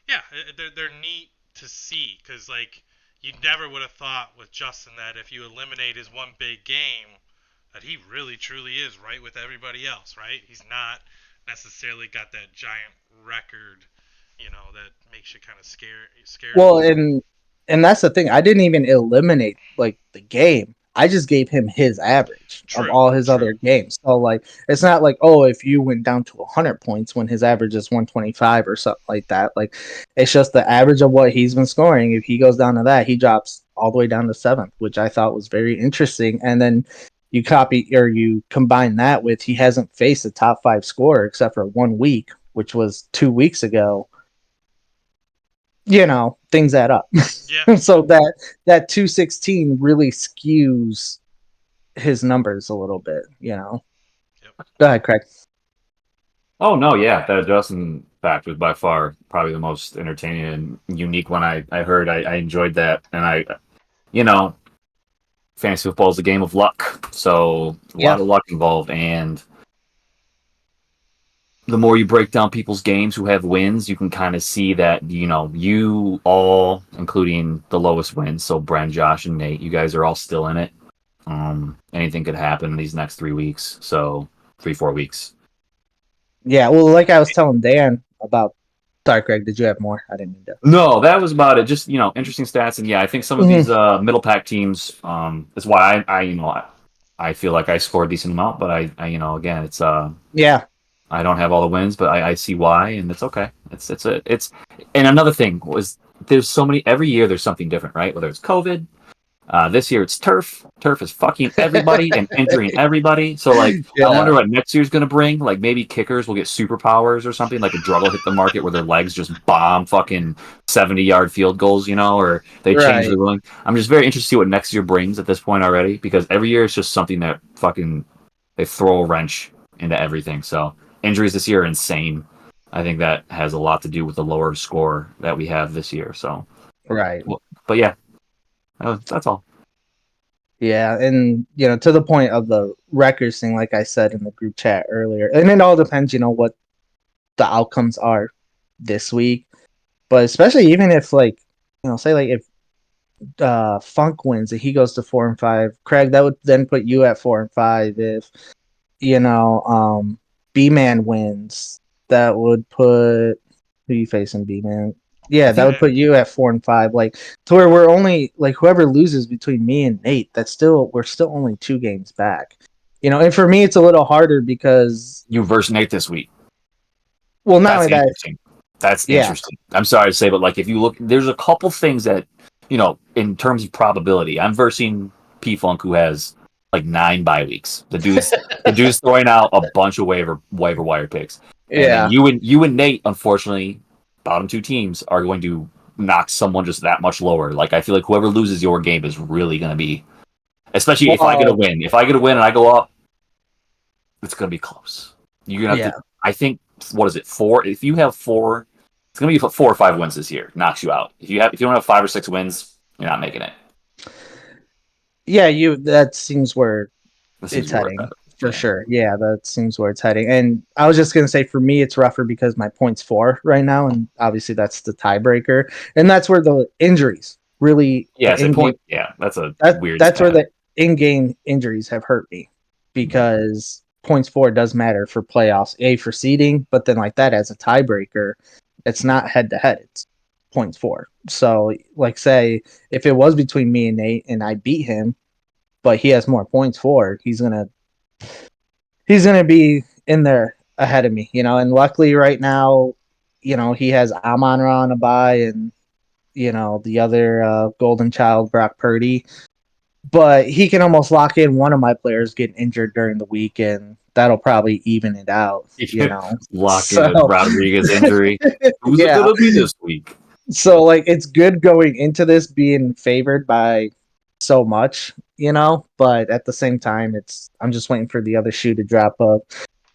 Yeah, they're neat to see because like you never would have thought with Justin that if you eliminate his one big game, that he really truly is right with everybody else, right? He's not necessarily got that giant record, that makes you kind of scared. Well, and that's the thing. I didn't even eliminate like the game. I just gave him his average of all his other games. So like, it's not like, oh, if you went down to 100 points when his average is 125 or something like that. Like, it's just the average of what he's been scoring. If he goes down to that, he drops all the way down to 7th, which I thought was very interesting. And then you combine that with he hasn't faced a top 5 scorer except for 1 week, which was 2 weeks ago. Things add up. Yeah. So that 216 really skews his numbers a little bit, Yep. Go ahead, Craig. Oh no, yeah, that Justin fact was by far probably the most entertaining and unique one I heard. I enjoyed that, and fantasy football is a game of luck, so a lot of luck involved, and the more you break down people's games who have wins, you can kind of see that, you all, including the lowest wins, so Bren, Josh, and Nate, you guys are all still in it. Anything could happen in these next 3 weeks, so 3-4 weeks. Yeah, well, like I was telling Dan about. Sorry, Craig, did you have more? I didn't mean to. No, that was about it. Just, interesting stats, and yeah, I think some of these middle pack teams, that's why I feel like I scored a decent amount, but I again, it's yeah. I don't have all the wins, but I see why, and it's okay. It's and another thing was there's so many every year there's something different, right? Whether it's COVID, this year it's turf. Turf is fucking everybody and injuring everybody. So I wonder what next year's gonna bring. Like maybe kickers will get superpowers or something. Like a drug will hit the market where their legs just bomb fucking 70-yard field goals, or they change the ruling. I'm just very interested to see what next year brings at this point already, because every year it's just something that fucking they throw a wrench into everything. So. Injuries this year are insane. I think that has a lot to do with the lower score that we have this year. So, right. But yeah, that's all. Yeah, and to the point of the records thing, like I said in the group chat earlier, and it all depends, what the outcomes are this week. But especially even if say if Funk wins, if he goes to 4-5, Craig, that would then put you at 4-5. If B-Man wins, that would put who you facing, B-Man? Yeah, that would put you at 4-5. Like to where we're only like whoever loses between me and Nate, we're still only 2 games back. And for me it's a little harder because You versus Nate this week. well, not That's only that, interesting. That's yeah. interesting. I'm sorry to say, but like if you look, there's a couple things that in terms of probability. I'm versing P Funk, who has like 9 bye weeks. The dude's throwing out a bunch of waiver wire picks, and then Yeah. you and Nate, unfortunately, bottom 2 teams are going to knock someone just that much lower. Like I feel like whoever loses your game is really going to be, especially if I get a win. If I get a win and I go up, it's going to be close. You're gonna have to. I think what is it 4? If you have 4, it's going to be 4 or 5 wins this year. Knocks you out. If you don't have 5 or 6 wins, you're not making it. Yeah, that seems where This it's is where heading for sure. Yeah, that seems where it's heading. And I was just gonna say, for me, it's rougher because my point's 4 right now, and obviously that's the tiebreaker, and that's where the injuries really. Yeah, the point. Yeah, that's a weird. That's where the in-game injuries have hurt me because points 4 does matter for playoffs. For seeding, but then like that as a tiebreaker, it's not head to head. It's points 4. So like say if it was between me and Nate and I beat him, but he has more points for, he's gonna be in there ahead of me, and luckily right now, he has Amon-Ra on a bye and the other golden child Brock Purdy, but he can almost lock in one of my players getting injured during the week, and that'll probably even it out. Lock in Rodriguez injury. Who's it gonna be this week? So like it's good going into this being favored by so much, but at the same time I'm just waiting for the other shoe to drop up.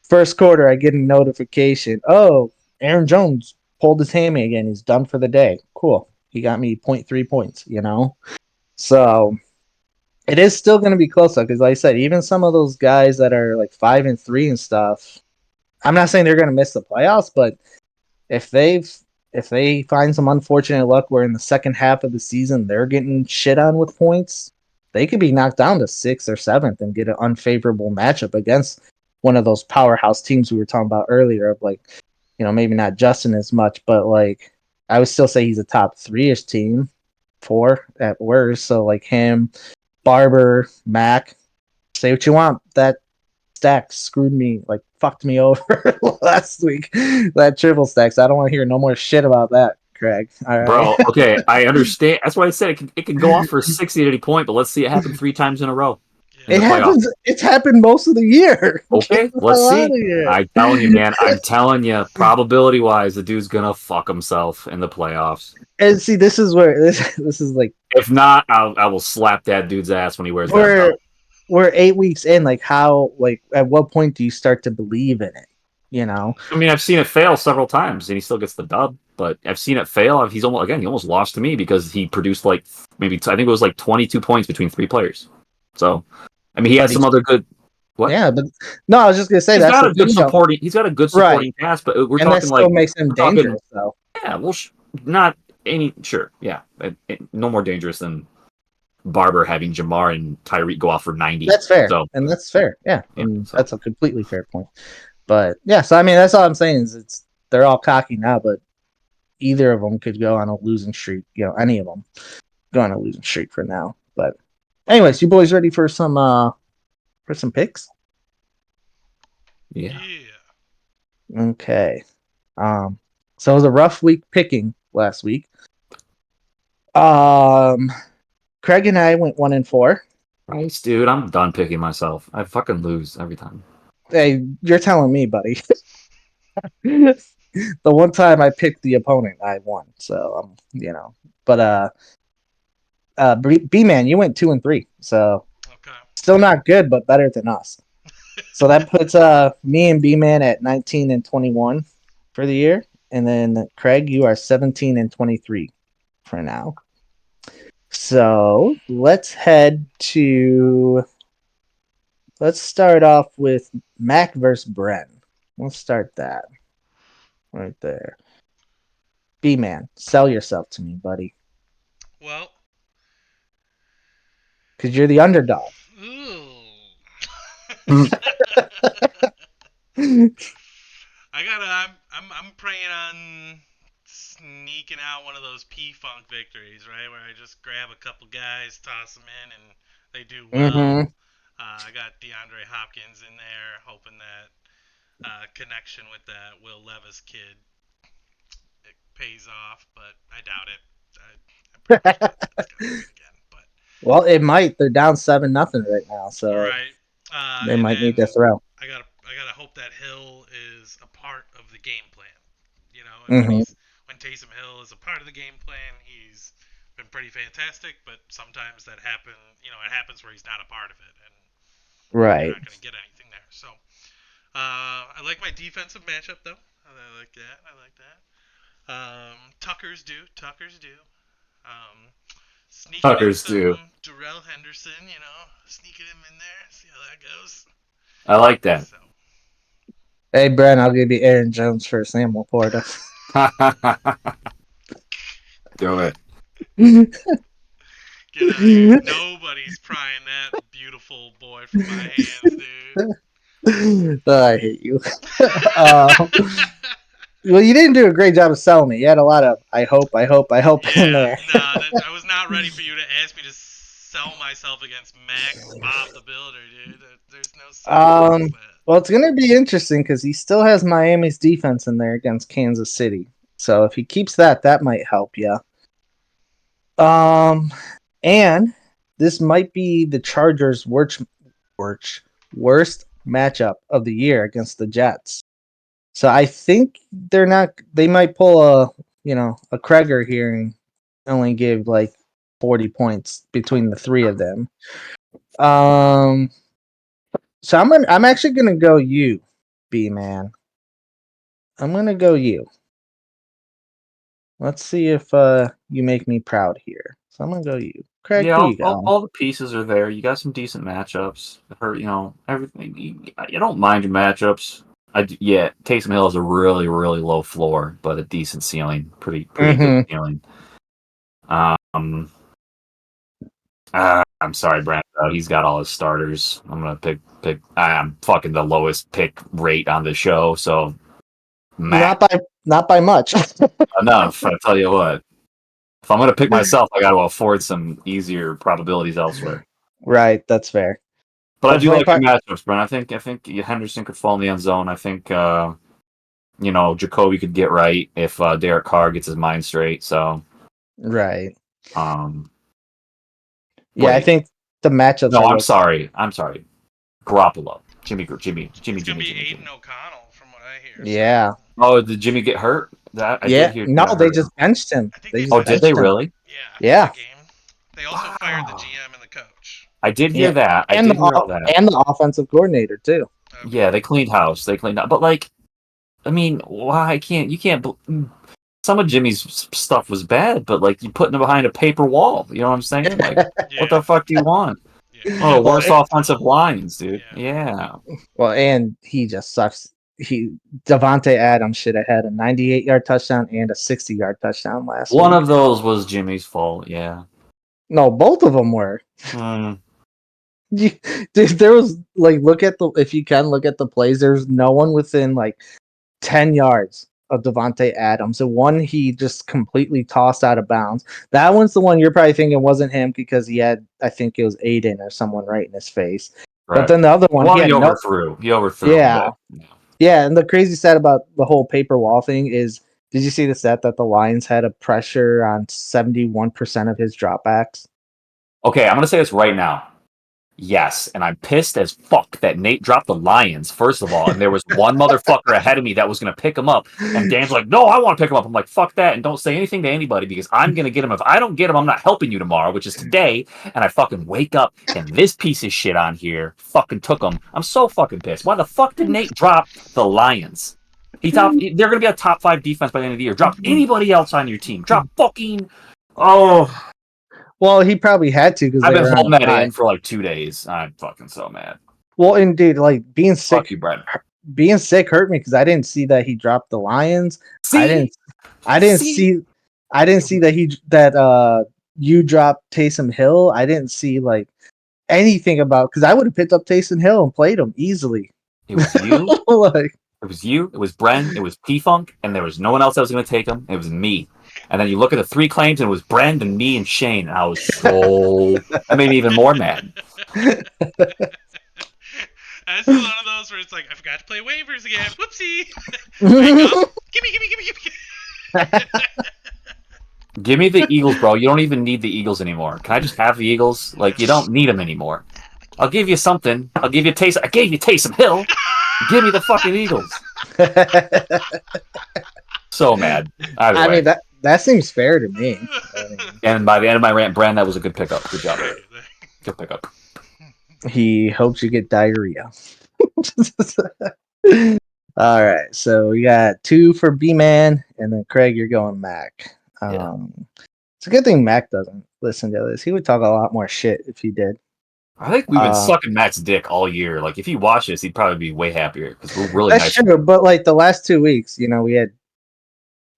First quarter, I get a notification. Oh, Aaron Jones pulled his hammy again. He's done for the day. Cool. He got me 0.3 points, So it is still going to be close though, because like I said, even some of those guys that are like 5-3 and stuff, I'm not saying they're going to miss the playoffs, but if they find some unfortunate luck where in the second half of the season they're getting shit on with points, they could be knocked down to 6th or 7th and get an unfavorable matchup against one of those powerhouse teams we were talking about earlier of like, maybe not Justin as much, but like I would still say he's a top 3-ish team, 4 at worst. So like him, Barber, Mac, say what you want. That stack screwed me, like fucked me over last week. That triple stacks. I don't want to hear no more shit about that, Craig. All right, bro. Okay, I understand. That's why I said it can go off for 60 at any point, but let's see it happen 3 times in a row. It happens. It's happened most of the year. Okay, let's see. I'm telling you, man. I'm telling you, probability wise, the dude's gonna fuck himself in the playoffs. And see, this is where this is like. If not, I will slap that dude's ass when he wears that belt. We're 8 weeks in. Like how? Like at what point do you start to believe in it? I mean, I've seen it fail several times, and he still gets the dub. But I've seen it fail. He almost lost to me because he produced like I think it was like 22 points between 3 players. So, I mean, he had some other good. What? Yeah, but no, I was just gonna say he's got a good supporting. He's got a good supporting cast, but we're talking that still makes him dangerous, though. Yeah, well, not any. Sure, yeah, no more dangerous than Barber having Jamar and Tyreek go off for 90. That's fair, and that's fair. Yeah, and that's a completely fair point. But yeah, so I mean, that's all I'm saying is they're all cocky now, but either of them could go on a losing streak. Any of them go on a losing streak for now. But anyways, you boys ready for some picks? Yeah. Okay. So it was a rough week picking last week. Craig and I went 1-4. Christ, dude, I'm done picking myself. I fucking lose every time. Hey, you're telling me, buddy. The one time I picked the opponent, I won. So but B-Man, you went 2-3. So still not good, but better than us. So that puts me and B-Man at 19-21 for the year, and then Craig, you are 17-23 for now. So let's start off with Mac versus Bren. Let's start that right there. B-Man, sell yourself to me, buddy. Well, because you're the underdog. I'm praying on sneaking out one of those P-Funk victories, right? Where I just grab a couple guys, toss them in, and they do well. Mm-hmm. I got DeAndre Hopkins in there, hoping that connection with that Will Levis kid it pays off, but I doubt it. I pretty much bet that's gonna happen again. But Well, it might. They're down 7-0 right now, so right, they and might then need to throw. I gotta hope that Hill is a part of the game plan. You know, and Mm-hmm. when Taysom Hill is a part of the game plan, he's been pretty fantastic. But sometimes that it happens where he's not a part of it, and you're Right. not gonna get anything there. So I like my defensive matchup though. I like that. I like that. Tuckers do. Um, Sneaking in Tuckers some do. Darrell Henderson, sneaking him in there, see how that goes. I like that. So, Hey, Brent, I'll give you Aaron Jones for Sam Laporta. Do it. get out of here. Nobody's prying that beautiful boy from my hands, dude. I hate you. Well, you didn't do a great job of selling me. You had a lot of I hope in Yeah, there. nah, I was not ready for you to ask me to sell myself against Max Bob the Builder, dude. There's no selling against that. Well, it's going to be interesting because he still has Miami's defense in there against Kansas City. So if he keeps that, that might help you. And this might be the Chargers' worst matchup of the year against the Jets. So I think they might pull a Kreger here and only give like 40 points between the three of them. So I'm actually gonna go you, B man. I'm gonna go you. Let's see if you make me proud here. So I'm gonna go you. Craig, Yeah, who you got? all the pieces are there. You got some decent matchups. Everything. You don't mind your matchups. Taysom Hill has a really, really low floor, but a decent ceiling. Pretty good ceiling. I'm sorry, Brent. He's got all his starters. I'm gonna pick. I'm fucking the lowest pick rate on the show, so Matt. Not by much. Enough. I tell you what. If I'm gonna pick myself, I got to afford some easier probabilities elsewhere. Right, that's fair. But I do like the matchups, Brent. I think Henderson could fall in the end zone. I think Jacoby could get right if Derek Carr gets his mind straight. So right. Wait. I think the matchups. No, I'm sorry. Garoppolo, Jimmy. It's gonna be Aiden O'Connell from what I hear. Yeah. So. Oh, did Jimmy get hurt? I did hear. No, they just benched him. Did they really? Yeah. The game. They also fired the GM and the coach. I did hear that. And the offensive coordinator too. Okay. Yeah, they cleaned house. But why can't you can't? Some of Jimmy's stuff was bad, but you putting him behind a paper wall. You know what I'm saying? What the fuck do you want? Yeah. Oh, worst offensive lines, dude. Yeah. Well, and he just sucks. Devontae Adams should have had a 98-yard touchdown and a 60-yard touchdown last week. One of those was Jimmy's fault. Yeah. No, both of them were. Dude, there was if you can look at the plays, there's no one within 10 yards of Devontae Adams. The one he just completely tossed out of bounds. That one's the one you're probably thinking wasn't him because he had, I think it was Aiden or someone right in his face. Right. But then the other one, he overthrew. He overthrew. Yeah. Yeah, and the crazy stat about the whole paper wall thing is, did you see the stat that the Lions had a pressure on 71% of his dropbacks? Okay, I'm going to say this right now. Yes, and I'm pissed as fuck that Nate dropped the Lions, first of all, and there was one motherfucker ahead of me that was going to pick him up, and Dan's like, no, I want to pick him up. I'm like, fuck that, and don't say anything to anybody, because I'm going to get him. If I don't get him, I'm not helping you tomorrow, which is today, and I fucking wake up, and this piece of shit on here fucking took him. I'm so fucking pissed. Why the fuck did Nate drop the Lions? They're going to be a top 5 defense by the end of the year. Drop anybody else on your team. Drop fucking... Oh... Well, he probably had to because I've been holding that in for 2 days. I'm fucking so mad. Well, indeed, being sick. Fuck you, Brett. Being sick hurt me because I didn't see that he dropped the Lions. See? I didn't see that you dropped Taysom Hill. I didn't see anything about because I would have picked up Taysom Hill and played him easily. It was you. It was you, it was Bren, it was P-Funk, and there was no one else that was going to take him. It was me. And then you look at the 3 claims, and it was Bren and me and Shane. And I was that made me even more mad. That's one of those where it's like, I forgot to play waivers again. Whoopsie. Wake up. Gimme. Give me the Eagles, bro. You don't even need the Eagles anymore. Can I just have the Eagles? Like, you don't need them anymore. I'll give you something. I'll give you a taste. I gave you Taysom Hill. Give me the fucking Eagles. So mad. I mean, that seems fair to me. And by the end of my rant, Bren, that was a good pickup. Good job. Good pickup. He hopes you get diarrhea. All right, so we got 2 for B-Man, and then Craig, you're going Mac. It's a good thing Mac doesn't listen to this. He would talk a lot more shit if he did. I think we've been sucking Mac's dick all year. Like, if he watched this, he'd probably be way happier because we're really That's true, but like the last 2 weeks, we had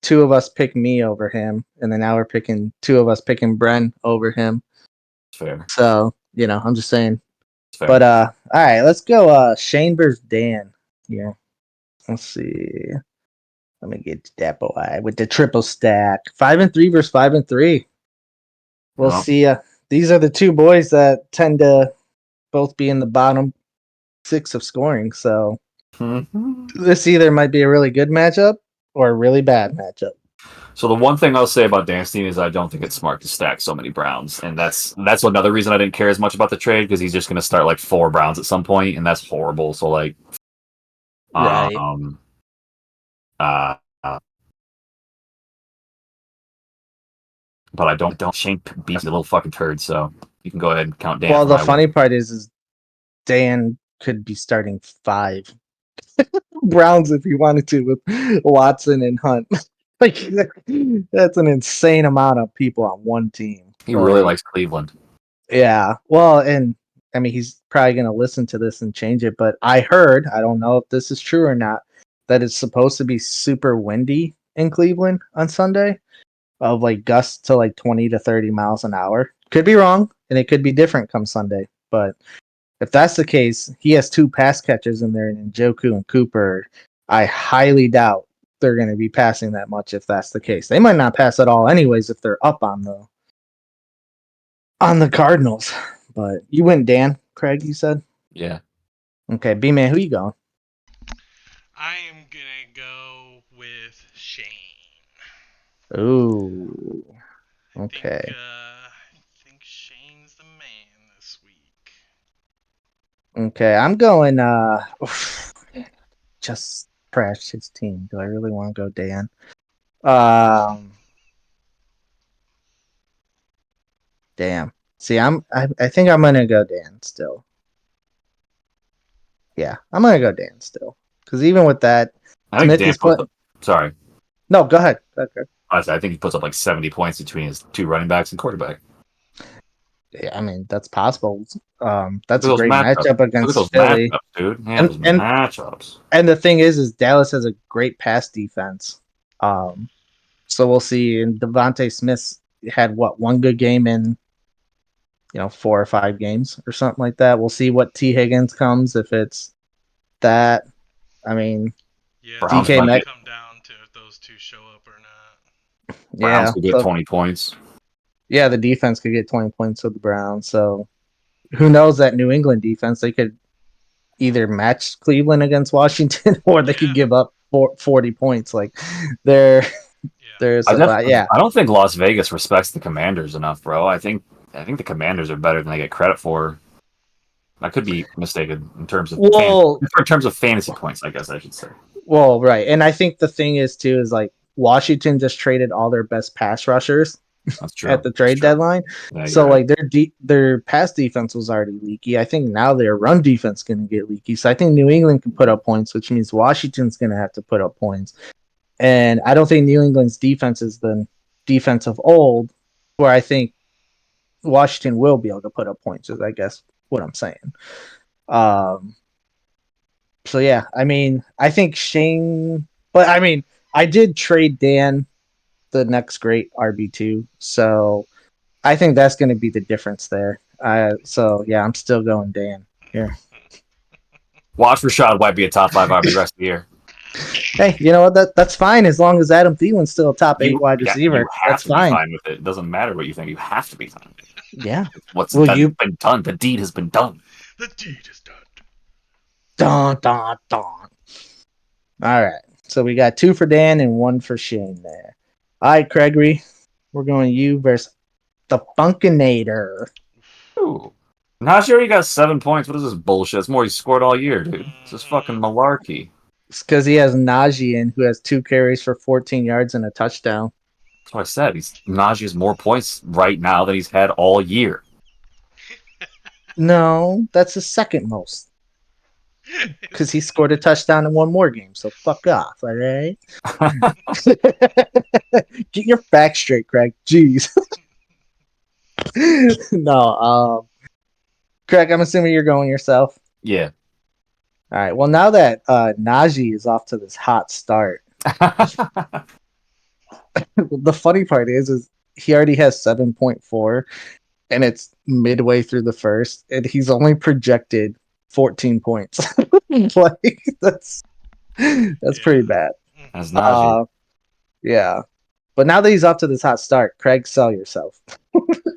2 of us pick me over him, and then now we're picking 2 of us picking Bren over him. Fair. So, I'm just saying. But all right, let's go Shane versus Dan here. Let's see. Let me get that boy with the triple stack. 5-3 versus 5-3. We'll see. These are the 2 boys that tend to both be in the bottom 6 of scoring. So this either might be a really good matchup or a really bad matchup. So the one thing I'll say about Dan's team is I don't think it's smart to stack so many Browns, and that's another reason I didn't care as much about the trade, because he's just going to start like 4 Browns at some point, and that's horrible. So like, right. But I don't. Shane beats the little fucking turd, so you can go ahead and count Dan. Well, the funny part is Dan could be starting 5 Browns if he wanted to with Watson and Hunt. Like, that's an insane amount of people on one team. He really likes Cleveland. Yeah. Well, and I mean, he's probably going to listen to this and change it, but I heard, I don't know if this is true or not, that it's supposed to be super windy in Cleveland on Sunday, of like gusts to like 20 to 30 miles an hour. Could be wrong, and it could be different come Sunday. But if that's the case, he has 2 pass catchers in there, and Njoku and Cooper. I highly doubt they're going to be passing that much if that's the case. They might not pass at all anyways if they're up on the Cardinals. But you went Dan, Craig, you said? Yeah. Okay, B-Man, who you going? I am going to go with Shane. Ooh. Okay. I think Shane's the man this week. Okay, I'm going just trashed his team. Do I really want to go Dan? Damn. See, I think I'm gonna go Dan still. Yeah, I'm gonna go Dan still. Because even with that, I think Dan puts up, sorry. No, go ahead. Okay. I think he puts up like 70 points between his 2 running backs and quarterback. Yeah, I mean, that's possible. That's a great matchup against those Philly. Matchups, dude. Yeah, those matchups. And the thing is Dallas has a great pass defense. So we'll see. And Devontae Smith had one good game in 4 or 5 games or something like that. We'll see what T. Higgins comes, if it's that. I mean, DK might come down to if those 2 show up or not. Browns could get 20 points. Yeah, the defense could get 20 points with the Browns. So who knows, that New England defense, they could either match Cleveland against Washington or they could give up 40 points. Like I don't think Las Vegas respects the Commanders enough, bro. I think the Commanders are better than they get credit for. I could be mistaken in terms of fantasy points, I guess I should say. Well, right. And I think the thing is like Washington just traded all their best pass rushers at the trade deadline. Yeah, so like their pass defense was already leaky. I think now their run defense is going to get leaky. So I think New England can put up points, which means Washington's going to have to put up points. And I don't think New England's defense is the defense of old, where I think Washington will be able to put up points, is I guess what I'm saying. So yeah, I mean, I think Shane, but I mean, I did trade Dan the next great RB2, so I think that's going to be the difference there. So yeah, I'm still going Dan here. Watch Rashad White be a top 5 RB the rest of the year. Hey, you know what? That's fine as long as Adam Thielen's still a top 8 wide You receiver. have That's to be fine. fine with it. It doesn't matter what you think. You have to be fine. Yeah. What's Well, done you been done. The deed has been done. The deed is done. Dun, dun, dun. All right. So we got 2 for Dan and 1 for Shane there. All right, Gregory. We're going you versus the Funkinator. Ooh. Najee already got 7 points. What is this bullshit? It's more he scored all year, dude. It's just fucking malarkey. It's because he has Najee in, who has 2 carries for 14 yards and a touchdown. That's what I said. Najee has more points right now than he's had all year. No, that's his second most. Because he scored a touchdown in 1 more game. So fuck off, all right? Get your facts straight, Craig. Jeez. No, Craig, I'm assuming you're going yourself. Yeah. All right. Well, now that Najee is off to this hot start, the funny part is he already has 7.4, and it's midway through the first, and he's only projected 14 points. Like that's pretty bad. That's Najee. Yeah. But now that he's off to this hot start, Craig, sell yourself.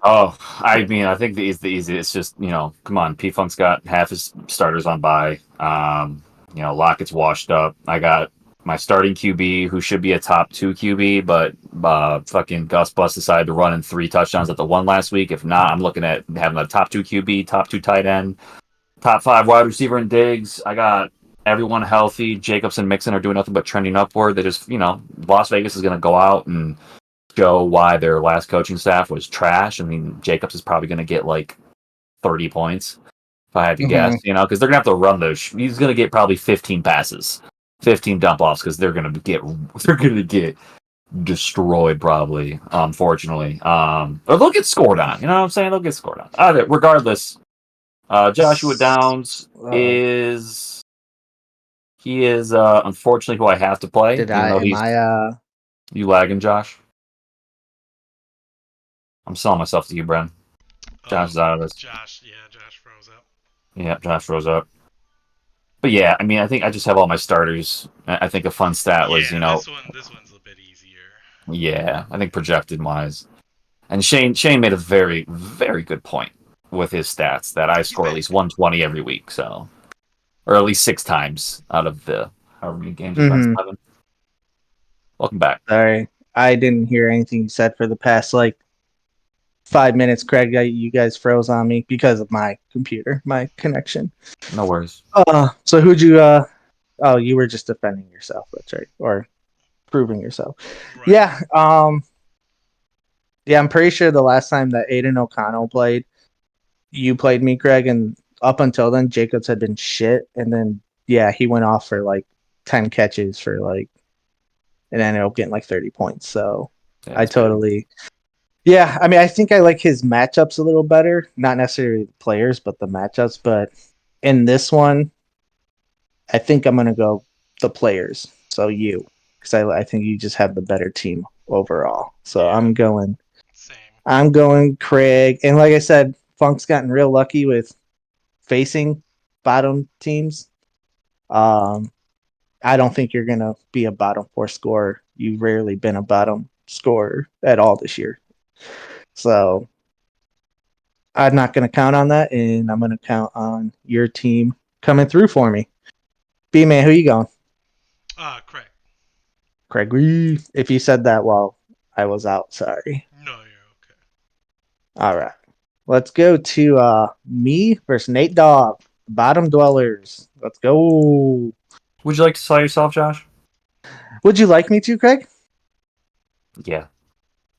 Oh, I mean, I think the easy. It's just, come on. P Funk's got half his starters on bye. Lockett's washed up. I got my starting QB, who should be a top 2 QB, but fucking Gus Bus decided to run in 3 touchdowns at the 1 last week. If not, I'm looking at having a top 2 QB, top 2 tight end, top 5 wide receiver in Diggs. I got everyone healthy. Jacobs and Mixon are doing nothing but trending upward. They just, Las Vegas is going to go out and show why their last coaching staff was trash. I mean, Jacobs is probably going to get like 30 points, if I had to guess, because they're going to have to run those. He's going to get probably 15 passes, 15 dump offs, because they're going to get destroyed probably, unfortunately. Or they'll get scored on. You know what I'm saying? They'll get scored on. Regardless, Joshua Downs is unfortunately who I have to play. You lagging, Josh? I'm selling myself to you, Bren. Josh is out of this. Josh froze up. Yeah, Josh froze up. But yeah, I mean, I think I just have all my starters. I think a fun stat was, this one's a bit easier. Yeah, I think projected wise. And Shane made a very, very good point with his stats that I score at least 120 every week, so, or at least 6 times out of the however many games. Welcome back. Sorry, I didn't hear anything you said for the past 5 minutes, Craig. You guys froze on me because of my computer, my connection. No worries. So who'd you? Oh, you were just defending yourself. That's right, or proving yourself. Right. Yeah. Yeah, I'm pretty sure the last time that Aiden O'Connell played, you played me, Craig, and up until then, Jacobs had been shit, and then he went off for 10 catches for and ended up getting 30 points. So I totally. Yeah, I mean, I think I like his matchups a little better. Not necessarily the players, but the matchups. But in this one, I think I'm going to go the players. So you, because I think you just have the better team overall. So I'm going. Same. I'm going Craig. And like I said, Funk's gotten real lucky with facing bottom teams. I don't think you're going to be a bottom 4 scorer. You've rarely been a bottom scorer at all this year. So I'm not going to count on that, and I'm going to count on your team coming through for me. B-Man, who you going? Craig. Craig, if you said that while I was out, sorry. No, you're okay. All right. Let's go to me versus Nate Dogg, bottom dwellers. Let's go. Would you like to sell yourself, Josh? Would you like me to, Craig? Yeah.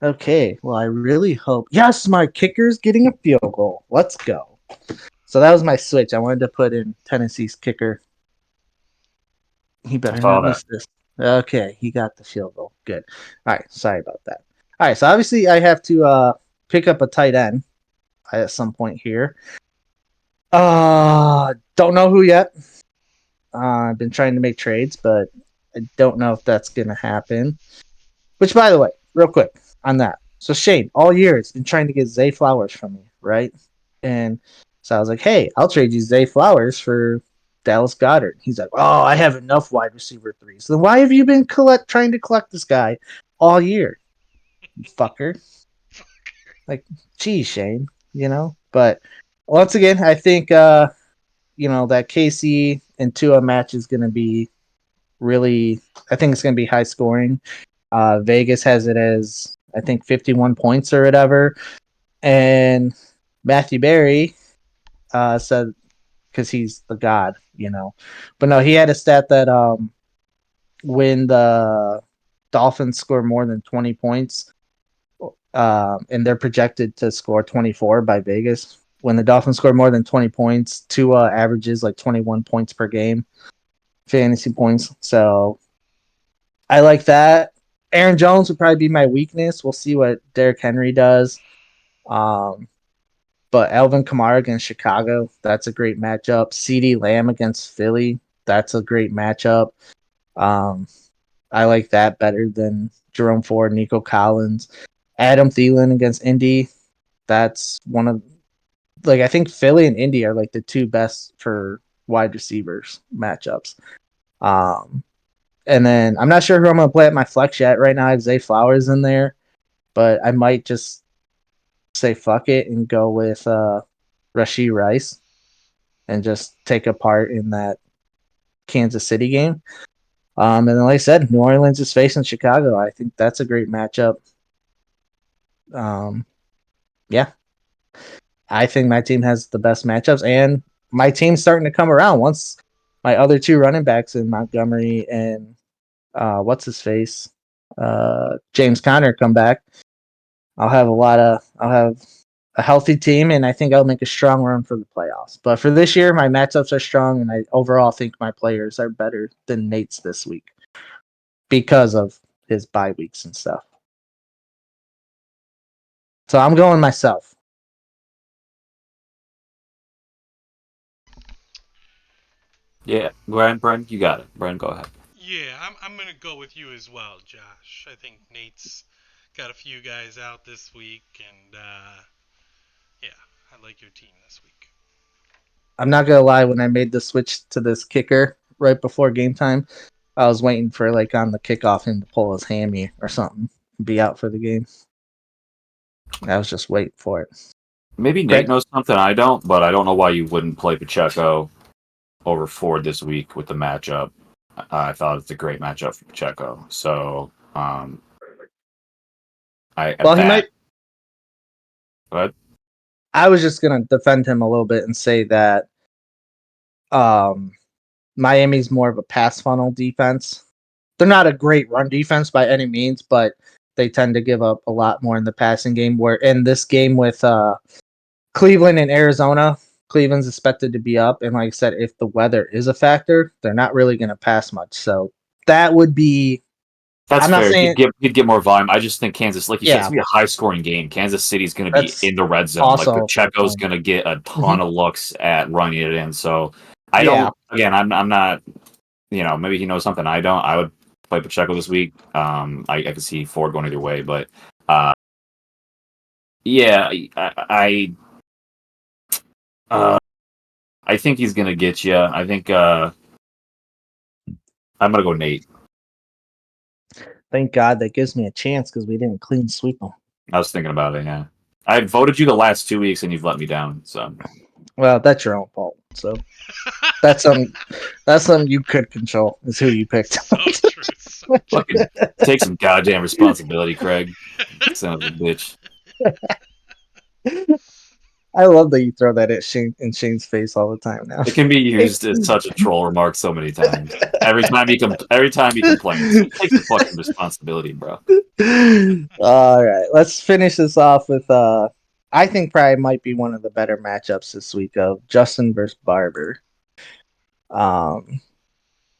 Okay, well, I really hope. Yes, my kicker's getting a field goal. Let's go. So that was my switch. I wanted to put in Tennessee's kicker. He better not miss this. Okay, he got the field goal. Good. All right, sorry about that. All right, so obviously I have to pick up a tight end at some point here. Don't know who yet. I've been trying to make trades, but I don't know if that's going to happen. Which, by the way, real quick on that. So Shane, all year has been trying to get Zay Flowers from me, right? And so I was like, hey, I'll trade you Zay Flowers for Dallas Goedert. He's like, oh, I have enough wide receiver threes. Then why have you been trying to collect this guy all year, you fucker? Like, geez, Shane, But once again, I think that KC and Tua match is going to be really. I think it's going to be high scoring. Vegas has it as I think 51 points or whatever, and Matthew Berry said because he's the god. But no, he had a stat that when the Dolphins score more than 20 points, and they're projected to score 24 by Vegas. When the Dolphins score more than 20 points, Tua averages like 21 points per game, fantasy points. So I like that. Aaron Jones would probably be my weakness. We'll see what Derrick Henry does. But Alvin Kamara against Chicago, that's a great matchup. CeeDee Lamb against Philly, that's a great matchup. I like that better than Jerome Ford, Nico Collins. Adam Thielen against Indy, that's one of I think Philly and Indy are like the two best for wide receivers matchups. And then I'm not sure who I'm going to play at my flex yet. Right now I have Zay Flowers in there, but I might just say fuck it and go with Rashee Rice and just take a part in that Kansas City game. And then, like I said, New Orleans is facing Chicago. I think that's a great matchup. Yeah. I think my team has the best matchups, and my team's starting to come around once my other two running backs in Montgomery and what's his face, James Conner come back. I'll have a healthy team, and I think I'll make a strong run for the playoffs. But for this year, my matchups are strong, and I overall think my players are better than Nate's this week because of his bye weeks and stuff. So I'm going myself. Yeah, Brian, you got it. Brian, go ahead. Yeah, I'm gonna go with you as well, Josh. I think Nate's got a few guys out this week, and yeah, I like your team this week. I'm not gonna lie, when I made the switch to this kicker right before game time, I was waiting for on the kickoff him to pull his hammy or something and be out for the game. I was just waiting for it. Maybe Nate knows something I don't, but I don't know why you wouldn't play Pacheco over Ford this week with the matchup. I thought it's a great matchup for Pacheco. So, he might. What? I was just gonna defend him a little bit and say that Miami's more of a pass funnel defense. They're not a great run defense by any means, but they tend to give up a lot more in the passing game. Where in this game with Cleveland and Arizona, Cleveland's expected to be up, and like I said, if the weather is a factor, they're not really going to pass much. So that would be. That's fair. He'd get more volume. I just think Kansas, like you said, it's going to be a high-scoring game. Kansas City's going to be in the red zone. Like Pacheco's going to get a ton of looks at running it in. So I don't. Again, I'm not. Maybe he knows something I don't. I would play Pacheco this week. I could see Ford going either way, but yeah, I think he's gonna get you. I think I'm gonna go Nate. Thank God that gives me a chance because we didn't clean sweep them. I was thinking about it. Yeah, I voted you the last 2 weeks and you've let me down. So, well, that's your own fault. So that's something you could control is who you picked. So true. So fucking take some goddamn responsibility, Craig. Son of a bitch. I love that you throw that at Shane's face all the time now. It can be used as such a troll remark so many times. Every time he complains, take the fucking responsibility, bro. All right, let's finish this off with I think probably might be one of the better matchups this week of Justin versus Barber.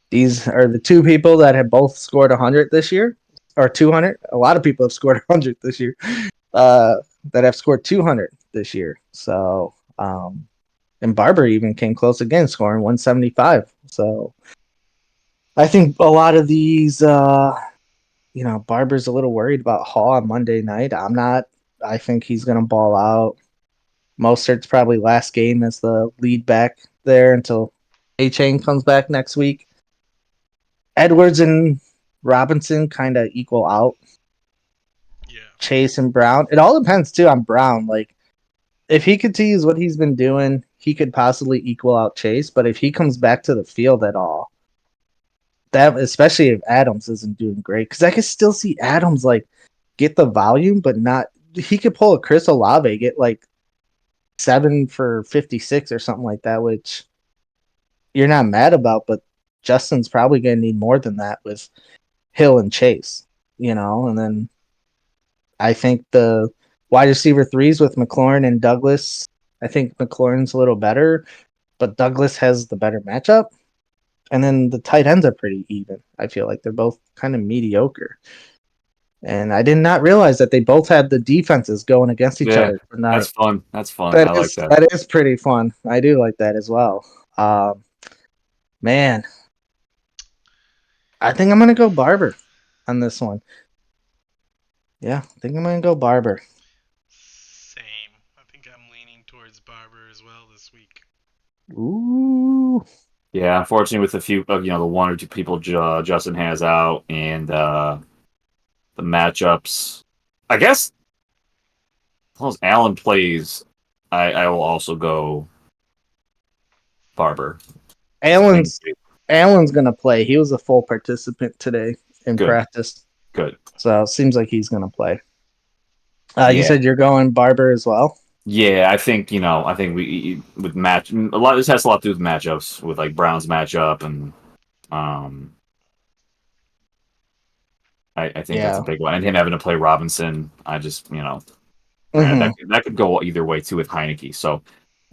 These are the two people that have both scored 100 this year, or 200. A lot of people have scored 100 this year. That have scored 200 this year. So, and Barber even came close again, scoring 175. So, I think a lot of these, Barber's a little worried about Hall on Monday night. I'm not. I think he's going to ball out. Mostert's probably last game as the lead back there until A-Chain comes back next week. Edwards and Robinson kind of equal out Yeah. Chase and Brown. It all depends too on Brown. Like if he continues what he's been doing, he could possibly equal out Chase. But if he comes back to the field at all, that especially if Adams isn't doing great, because I could still see Adams like get the volume, but not. He could pull a Chris Olave, get like 7 for 56 or something like that, which you're not mad about. But Justin's probably going to need more than that with Hill and Chase, and then I think the wide receiver threes with McLaurin and Douglas. I think McLaurin's a little better, but Douglas has the better matchup. And then the tight ends are pretty even. I feel like they're both kind of mediocre. And I did not realize that they both had the defenses going against each other tonight. That's fun. That's fun. I like that. That is pretty fun. I do like that as well. Man, I think I'm going to go Barber on this one. Yeah, I think I'm going to go Barber. Same. I think I'm leaning towards Barber as well this week. Ooh. Yeah, unfortunately, with a few, the one or two people Justin has out and the matchups, I guess, as long as Allen plays, I will also go Barber. Allen's going to play. He was a full participant today in practice. Good. So it seems like he's going to play. You said you're going Barber as well? Yeah, I think we with match a lot. This has a lot to do with matchups with like Brown's matchup, and I think that's a big one. And him having to play Robinson, I just that could go either way too with Heineke. So,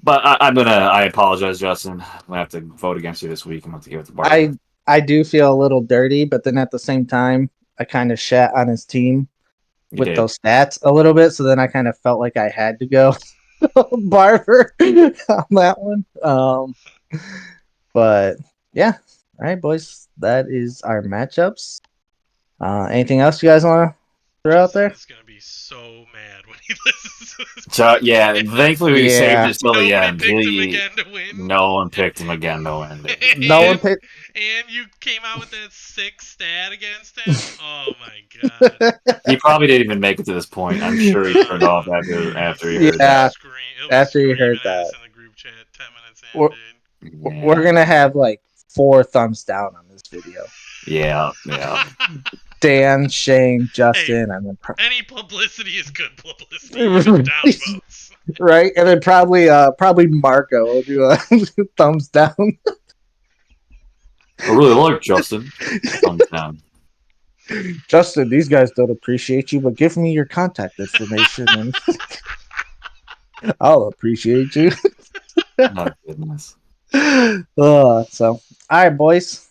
but I apologize, Justin. I'm gonna have to vote against you this week. I'm gonna have to give it to Barber. I do feel a little dirty, but then at the same time, I kind of shat on his team with those stats a little bit, so then I kind of felt like I had to go Barber on that one. But yeah, all right, boys, that is our matchups. Anything else you guys want to throw out there? He's gonna be so mad when he listens to this. Yeah, thankfully we saved it till the end. No one picked him again to win. No one picked. And you came out with that sick stat against him. Oh my god! He probably didn't even make it to this point. I'm sure he turned off after he heard that. After you heard that. In the group chat 10 minutes in, we're gonna have like 4 thumbs down on this video. Yeah. Dan, Shane, Justin, and then any publicity is good publicity. Even downvotes. Right, and then probably Marco will do a thumbs down. I really like Justin. Thumbs down. Justin, these guys don't appreciate you, but give me your contact information and I'll appreciate you. My goodness. So, all right, boys.